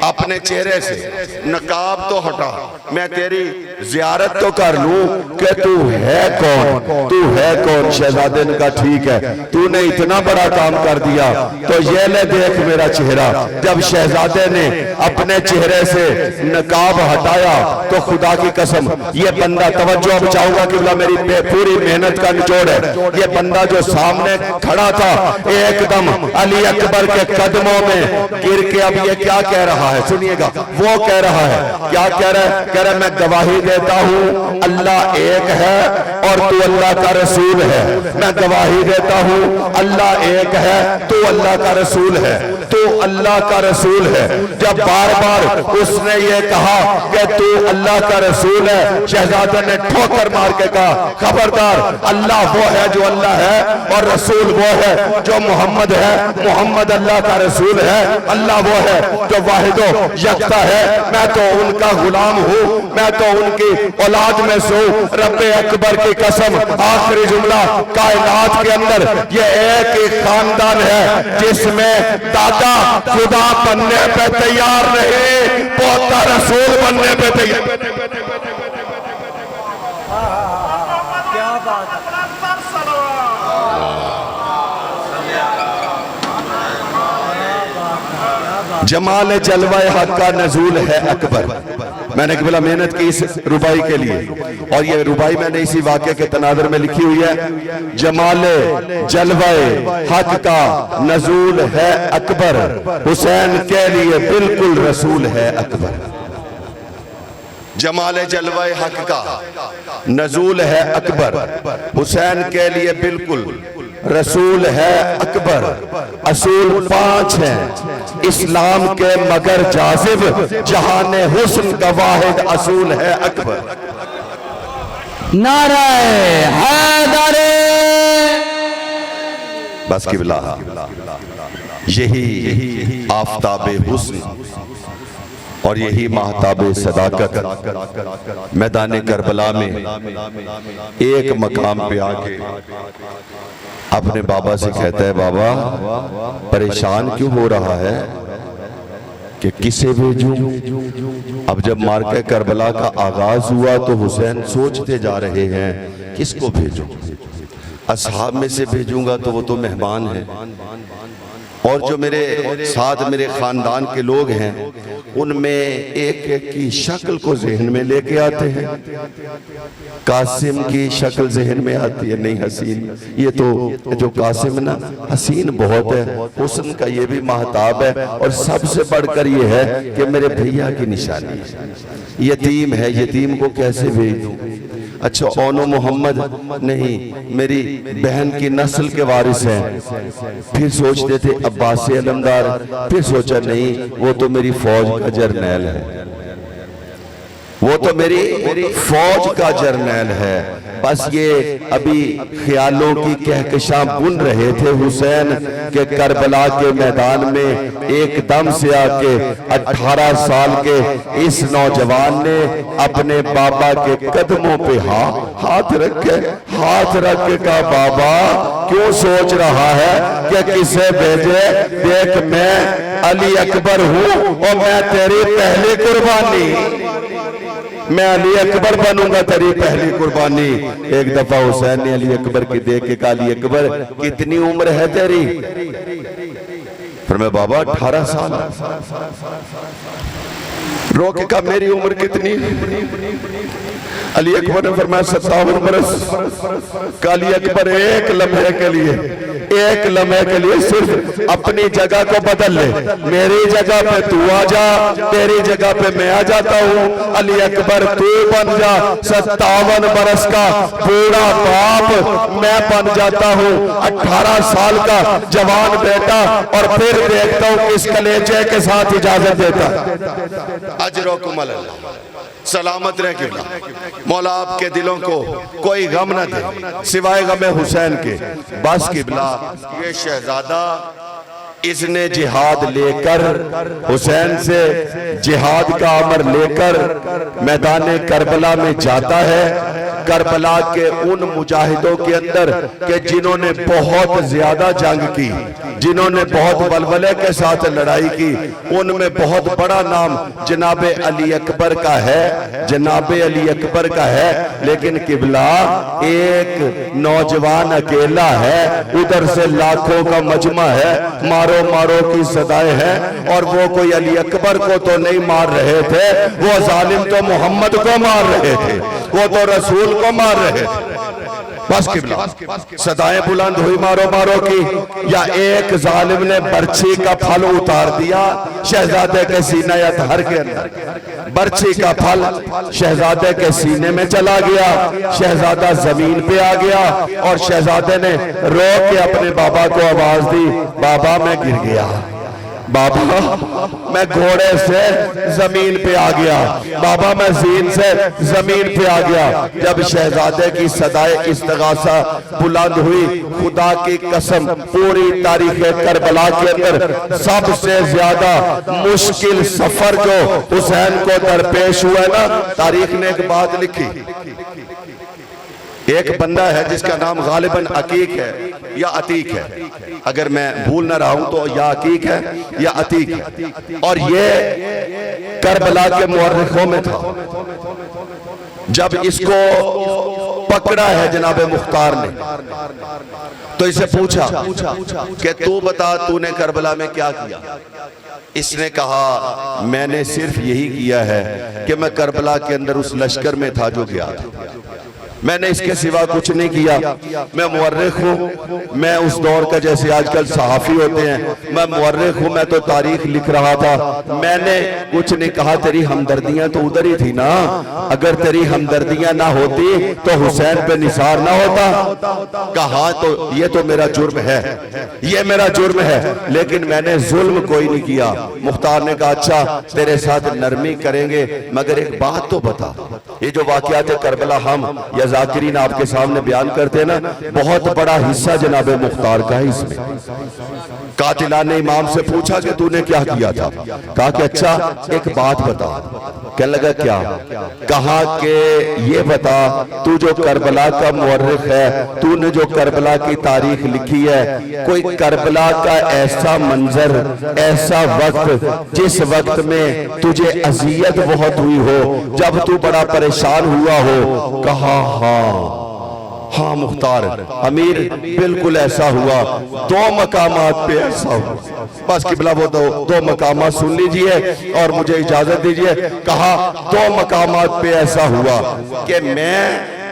Speaker 5: अपने चेहरे से नकाब तो हटा, मैं तेरी जियारत तो कर लूं कि तू है कौन, तू है कौन? शहजादे ने कहा ठीक है तूने इतना बड़ा काम कर दिया तो ये ले देख मेरा चेहरा। जब शहजादे ने अपने चेहरे से नकाब हटाया तो खुदा की कसम ये बंदा, तवज्जो अब चाहूंगा कि मेरी पूरी मेहनत का निचोड़ है, ये बंदा जो सामने खड़ा था एकदम अली अकबर के कदमों में गिर के अब ये क्या कह रहा है सुनिएगा, वो कह रहा है, क्या कह रहा है? कह रहा है मैं गवाही देता हूँ अल्लाह एक है और तू अल्लाह का रसूल है, मैं गवाही देता हूँ अल्लाह एक है तू अल्लाह का रसूल है, तू अल्लाह का रसूल है। जब बार बार उसने ये कहा कि तू अल्लाह का रसूल है, शहजादे ने ठोकर मार के कहा खबरदार, अल्लाह वो है जो अल्लाह है और रसूल वो है जो मोहम्मद है, मोहम्मद अल्लाह का रसूल है, अल्लाह वो है जो वाहिदो यकता है, मैं तो उनका गुलाम हूँ, मैं तो उनकी औलाद में से हूँ। रब्बे अकबर की कसम, आखिरी जुमला, कायनात के अंदर ये एक ही खानदान है जिसमें दादा खुदा बनने पे तैयार नहीं, पोता रसूल बनने पे तैयार। क्या बात है? जमाल जलवाए हक का नजूल है अकबर। मैंने बोला मेहनत की इस रुबाई के लिए, और ये रुबाई मैंने इसी वाक़े के तनाज़ुर में लिखी हुई है। जमाल जलवाए हक का नजूल है अकबर, हुसैन के लिए बिल्कुल रसूल है अकबर। जमाल जलवाए हक का नजूल है अकबर, हुसैन के लिए बिल्कुल रसूल है अकबर। असूल 5 हैं इस्लाम के मगर जाजिब, जहाने हुस्न का वाहिद असूल है अकबर।
Speaker 2: नारे हैदरे
Speaker 5: बस की बिला, यही आफताबे हुस्न और यही महताबे सदाकत मैदान करबला में एक मकाम पे आके अपने बाबा से कहता है बाबा परेशान क्यों हो रहा है कि किसे भेजूं? अब जब मार्के करबला का आगाज हुआ तो हुसैन सोचते जा रहे हैं किसको भेजूं? असहाब में से भेजूंगा तो वो तो मेहमान है, और जो मेरे साथ मेरे ख़ानदान के लोग हैं उनमें एक एक की शक्ल को जहन में लेके आते हैं। कासिम की शक्ल जहन में आती है, नहीं हसीन, ये तो जो कासिम ना हसीन बहुत है, हुस्न का ये भी महताब है, और सबसे बढ़कर ये है कि मेरे भैया की निशानी है। यतीम है, यतीम को कैसे भेज दूं? अच्छा ओनो मोहम्मद नहीं, मेरी बहन की नस्ल के वारिस हैं। फिर सोचते थे अब्बास अलमदार, फिर सोचा नहीं वो तो मेरी फौज का जर्नैल है, वो तो मेरी फौज का जर्नैल है। बस ये अभी ख्यालों की कहकशां बुन रहे थे हुसैन के करबला के मैदान में एकदम से आके 18 साल के इस नौजवान ने अपने बाबा के कदमों पे हाथ रख के कहा, बाबा क्यों सोच रहा है कि किसे भेजे? देख मैं अली अकबर हूँ और मैं तेरी पहली कुर्बानी, मैं अली अकबर बनूंगा तेरी पहली कुर्बानी। एक दफा हुसैन ने अली अकबर की देख के कहा, अली अकबर कितनी उम्र है तेरी? फिर मैं बाबा 18 साल। रो के कहा मेरी उम्र कितनी? अली अकबर ने फरमाया 57 बरस। अली अकबर एक लम्हे के लिए सिर्फ अपनी जगह को बदल ले, मेरी जगह पे तू आ जा, तेरी जगह पे मैं आ जाता हूँ। अली अकबर तू बन जा 57 बरस का बूढ़ा बाप, मैं बन जाता हूँ 18 साल का जवान बेटा, और फिर देखता हूँ किस कलेजे के साथ इजाजत देता। अजरकुम अल्लाह, सलामत रहे किबला। मौला आपके दिलों को कोई गम न दे सिवाय गम हुसैन के। बस किबला, ये शहजादा इसने जिहाद लेकर, हुसैन से जिहाद का अमर लेकर मैदान करबला में जाता है। करबला के उन मुजाहिदों के अंदर के जिन्होंने बहुत ज्यादा जंग की, जिन्होंने बहुत बलबले के साथ लड़ाई की, उनमें बहुत बड़ा नाम जनाबे अली अकबर का है, जनाबे अली अकबर का है। लेकिन किबला एक नौजवान अकेला है, उधर से लाखों का मजमा है, मारो मारो की सदाएं हैं, और वो कोई अली अकबर को तो नहीं मार रहे थे, वो जालिम तो मोहम्मद को मार रहे थे, वो तो रसूल को मार रहे थे। बस किबला, सदाएं बुलंद हुई मारो मारो की, या एक जालिम ने बर्छी का फल उतार दिया शहजादे के सीने या अतहर के अंदर। बर्छी का फल शहजादे के सीने में चला गया, शहजादा जमीन पे आ गया, और शहजादे ने रो के अपने बाबा को आवाज दी, बाबा मैं गिर गया, बाबा मैं घोड़े से जमीन पे आ गया, बाबा मैं जीन से जमीन पे आ गया। जब शहजादे की सदाए इस्तिगासा बुलंद हुई, खुदा की कसम पूरी तारीख करबला के अंदर सबसे ज्यादा मुश्किल सफर जो हुसैन को दरपेश हुआ ना, तारीख ने एक बात लिखी। एक बंदा है जिसका नाम गालिबन अकीक है या अतीक है, अगर मैं भूल ना रहा हूं तो या अकीक है या अतीक है, और ये करबला के मुअर्रिखों में था। जब इसको पकड़ा है जनाबे मुख्तार ने, तो इसे पूछा कि तू बता तूने करबला में क्या किया? इसने कहा मैंने सिर्फ यही किया है कि मैं करबला के अंदर उस लश्कर में था जो गया था, मैंने इसके सिवा कुछ नहीं किया। मैं मुअर्रिख हूँ, मैं उस दौर का, जैसे आजकल सहाफ़ी होते हैं, मैं मुअर्रिख हूँ, मैं तो तारीख लिख रहा था, मैंने कुछ नहीं कहा। तेरी हमदर्दियां तो उधर ही थी ना, अगर तेरी हमदर्दियां ना होती तो हुसैन पे निसार ना होता। कहा तो ये तो मेरा जुर्म है, ये मेरा जुर्म है, लेकिन मैंने जुल्म कोई नहीं किया। मुख्तार ने कहा अच्छा तेरे साथ नरमी करेंगे, मगर एक बात तो बता, ये जो वाक़यात करबला हम या जाकिरीन आपके सामने बयान करते हैं ना, बहुत बड़ा हिस्सा जनाबे मुख्तार का है इसमें। कातिला ने इमाम से पूछा कि तूने क्या किया था? कहा कि अच्छा एक बात बता। कहने लगा क्या? कहा कि ये बता, तू जो करबला का मुअर्रिख है, तूने जो करबला की तारीख लिखी है, कोई करबला का ऐसा मंजर, ऐसा वक्त जिस वक्त में तुझे अजियत बहुत हुई हो, जब तू बड़ा परेशान हुआ हो? कहा हाँ। हाँ मुख्तार अमीर बिल्कुल ऐसा हुआ, 2 मकामात पे ऐसा हुआ। बस किबला वो दो मकामात सुन लीजिए और मुझे इजाजत दीजिए। कहा 2 मकामात पे ऐसा हुआ कि मैं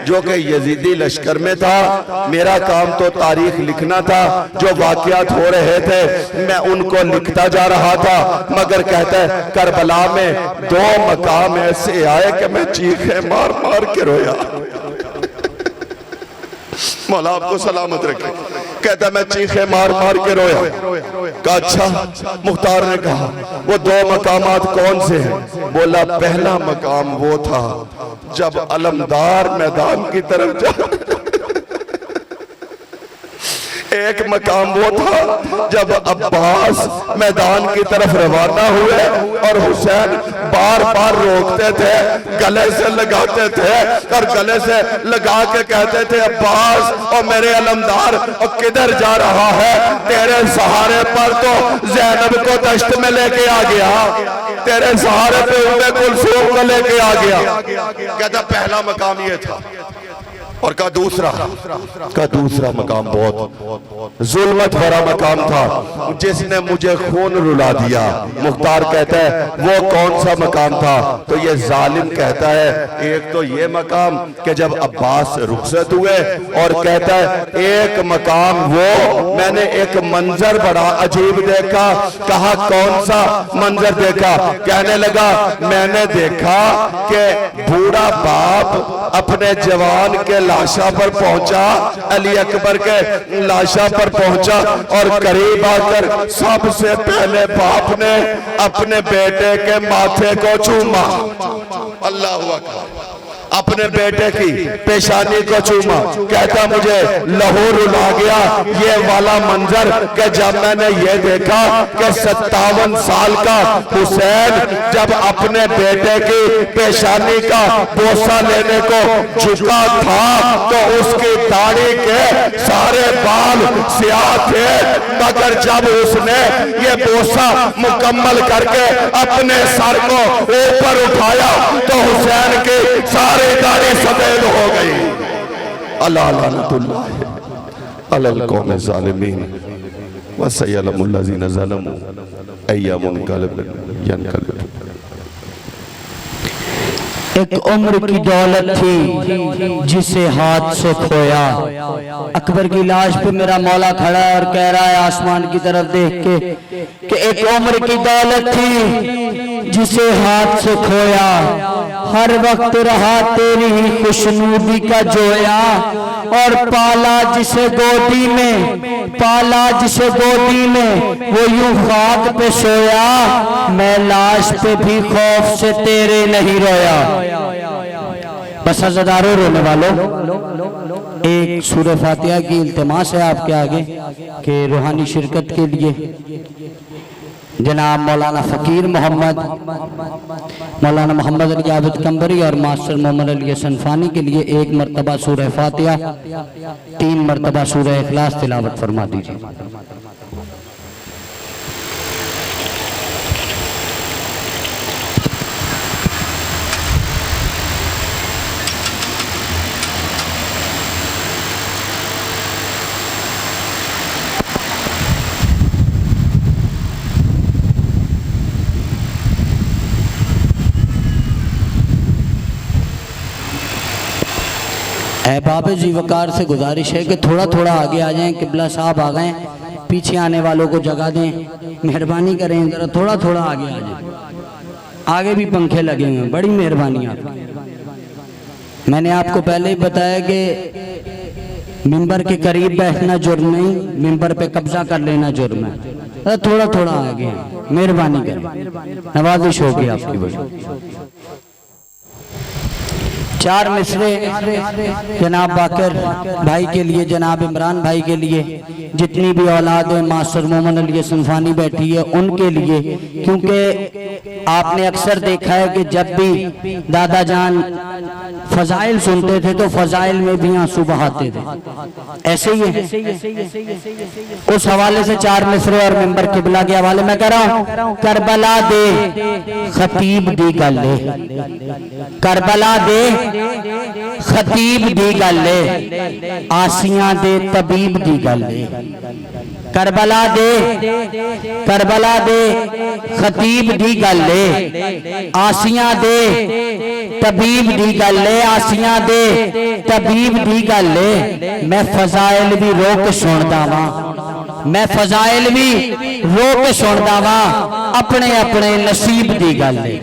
Speaker 5: जो कि यजीदी लश्कर में था, मेरा काम तो तारीख लिखना था, जो वाकयात हो रहे थे मैं उनको लिखता जा रहा था, मगर कहता है करबला में 2 मकाम ऐसे आए कि मैं चीखे मार मार के रोया। मौला आपको सलामत रखे। कहता मैं चीखे मार मार के रोया। कहा अच्छा। मुख्तार ने कहा वो 2 मकामात कौन से हैं? बोला पहला मकाम वो था जब अलमदार मैदान की तरफ जा, एक मकाम वो था जब अब्बास मैदान की तरफ रवाना हुए और हुसैन बार बार रोकते थे, गले से लगाते थे और गले से लगा के कहते थे अब्बास और मेरे अलमदार और किधर जा रहा है? तेरे सहारे पर तो ज़ैनब को दश्त में लेके आ गया, तेरे सहारे पे उम्मे कुलसूम को लेके आ गया। कहता पहला मकाम ये था। और का दूसरा मकाम बहुत जुल्मत भरा मकाम था, जिसने मुझे खून रुला दिया। मुख्तार कहता है वो कौन सा मकाम था? तो ये जालिम कहता है एक तो ये मकाम कि जब अब्बास रुखसत हुए, और कहता है एक मकाम वो मैंने एक मंजर बड़ा अजीब देखा। कहा कौन सा मंजर देखा? कहने लगा मैंने देखा कि बूढ़ा बाप अपने जवान के लाशा पर पहुंचा, अली अकबर के लाशा पर पहुंचा और करीब आकर सबसे पहले बाप ने अपने बेटे के माथे को चूमा। अल्लाह अकबर। अपने बेटे की पेशानी को चूमा। कहता मुझे लहू रुला गया ये वाला मंजर कि जब मैंने ये देखा कि 57 साल का हुसैन जब अपने बेटे की पेशानी का बोसा लेने को झुका था तो उसकी दाढ़ी के सारे बाल स्याह थे, मगर जब उसने ये बोसा मुकम्मल करके अपने सर को ऊपर उठाया तो हुसैन की सारी दाढ़ी सफेद हो गई। अल्लाह लानतुल्लाह अलल कौम ज़ालिमीन व सयअलमुल लज़ीना ज़लमू अय्यामुन यनक़लिबून।
Speaker 2: एक उम्र की दौलत थी जिसे हाथ से खोया। अकबर की लाश पे मेरा मौला खड़ा है और कह रहा है आसमान की तरफ देख के कि एक उम्र की दौलत थी जिसे हाथ से खोया, हर वक्त रहा तेरी ही खुशनूदी का जोया, और पाला जिसे गोदी में वो यूं खाक पे सोया, मैं लाश पे भी खौफ से तेरे नहीं रोया। बस अज़ादारों रोने वालों, एक सूरह फातिहा की इल्तिमास है आपके आगे कि रूहानी शिरकत के लिए जनाब मौलाना फ़कीर मोहम्मद, मौलाना मोहम्मद अली आबिद कंबरी और मास्टर मोहम्मद अली सनफानी के लिए 1 मरतबा सूरह फातिहा, 3 मरतबा सूरह इखलास तिलावत फरमा दीजिए। अहबाब जी वकार से गुजारिश है कि थोड़ा थोड़ा आगे आ जाएं, किबला साहब आ गए, पीछे आने वालों को जगह दें, मेहरबानी करें, जरा थोड़ा थोड़ा आगे आ जाएं। आगे भी पंखे लगे हुए हैं, बड़ी मेहरबानी आपकी। मैंने आपको पहले ही बताया कि मिंबर के करीब बैठना जुर्म नहीं, मिंबर पे कब्जा कर लेना जुर्म है। थोड़ा थोड़ा आगे मेहरबानी करें, नवाजिश होगी आपकी बड़ी। 4 मिसरे जनाब बाकर भाई के लिए, जनाब इमरान भाई के लिए, जितनी भी औलाद है मास्टर मोहम्मद अली सनफानी बैठी है उनके लिए, क्योंकि आपने अक्सर देखा है कि जब भी दादा जान फजाइल सुनते थे तो फजाइल में भी आंसू बहाते थे, ऐसे ही है। उस हवाले से 4 मिसरे और मिंबर किबला के हवाले में कह रहा हूँ। करबला दे खतीब दी गल, करबला दे खतीब दी गल है, आसियां दे तबीब दी गल है। करबला दे खतीब दी गल है, आसियां दे तबीब दी गल है, आसियां दे तबीब दी गल है। मैं फजाइल भी रोक सुनदा वां, मैं फजाइल भी रोक सुनदा वां, अपने अपने नसीब दी गल है।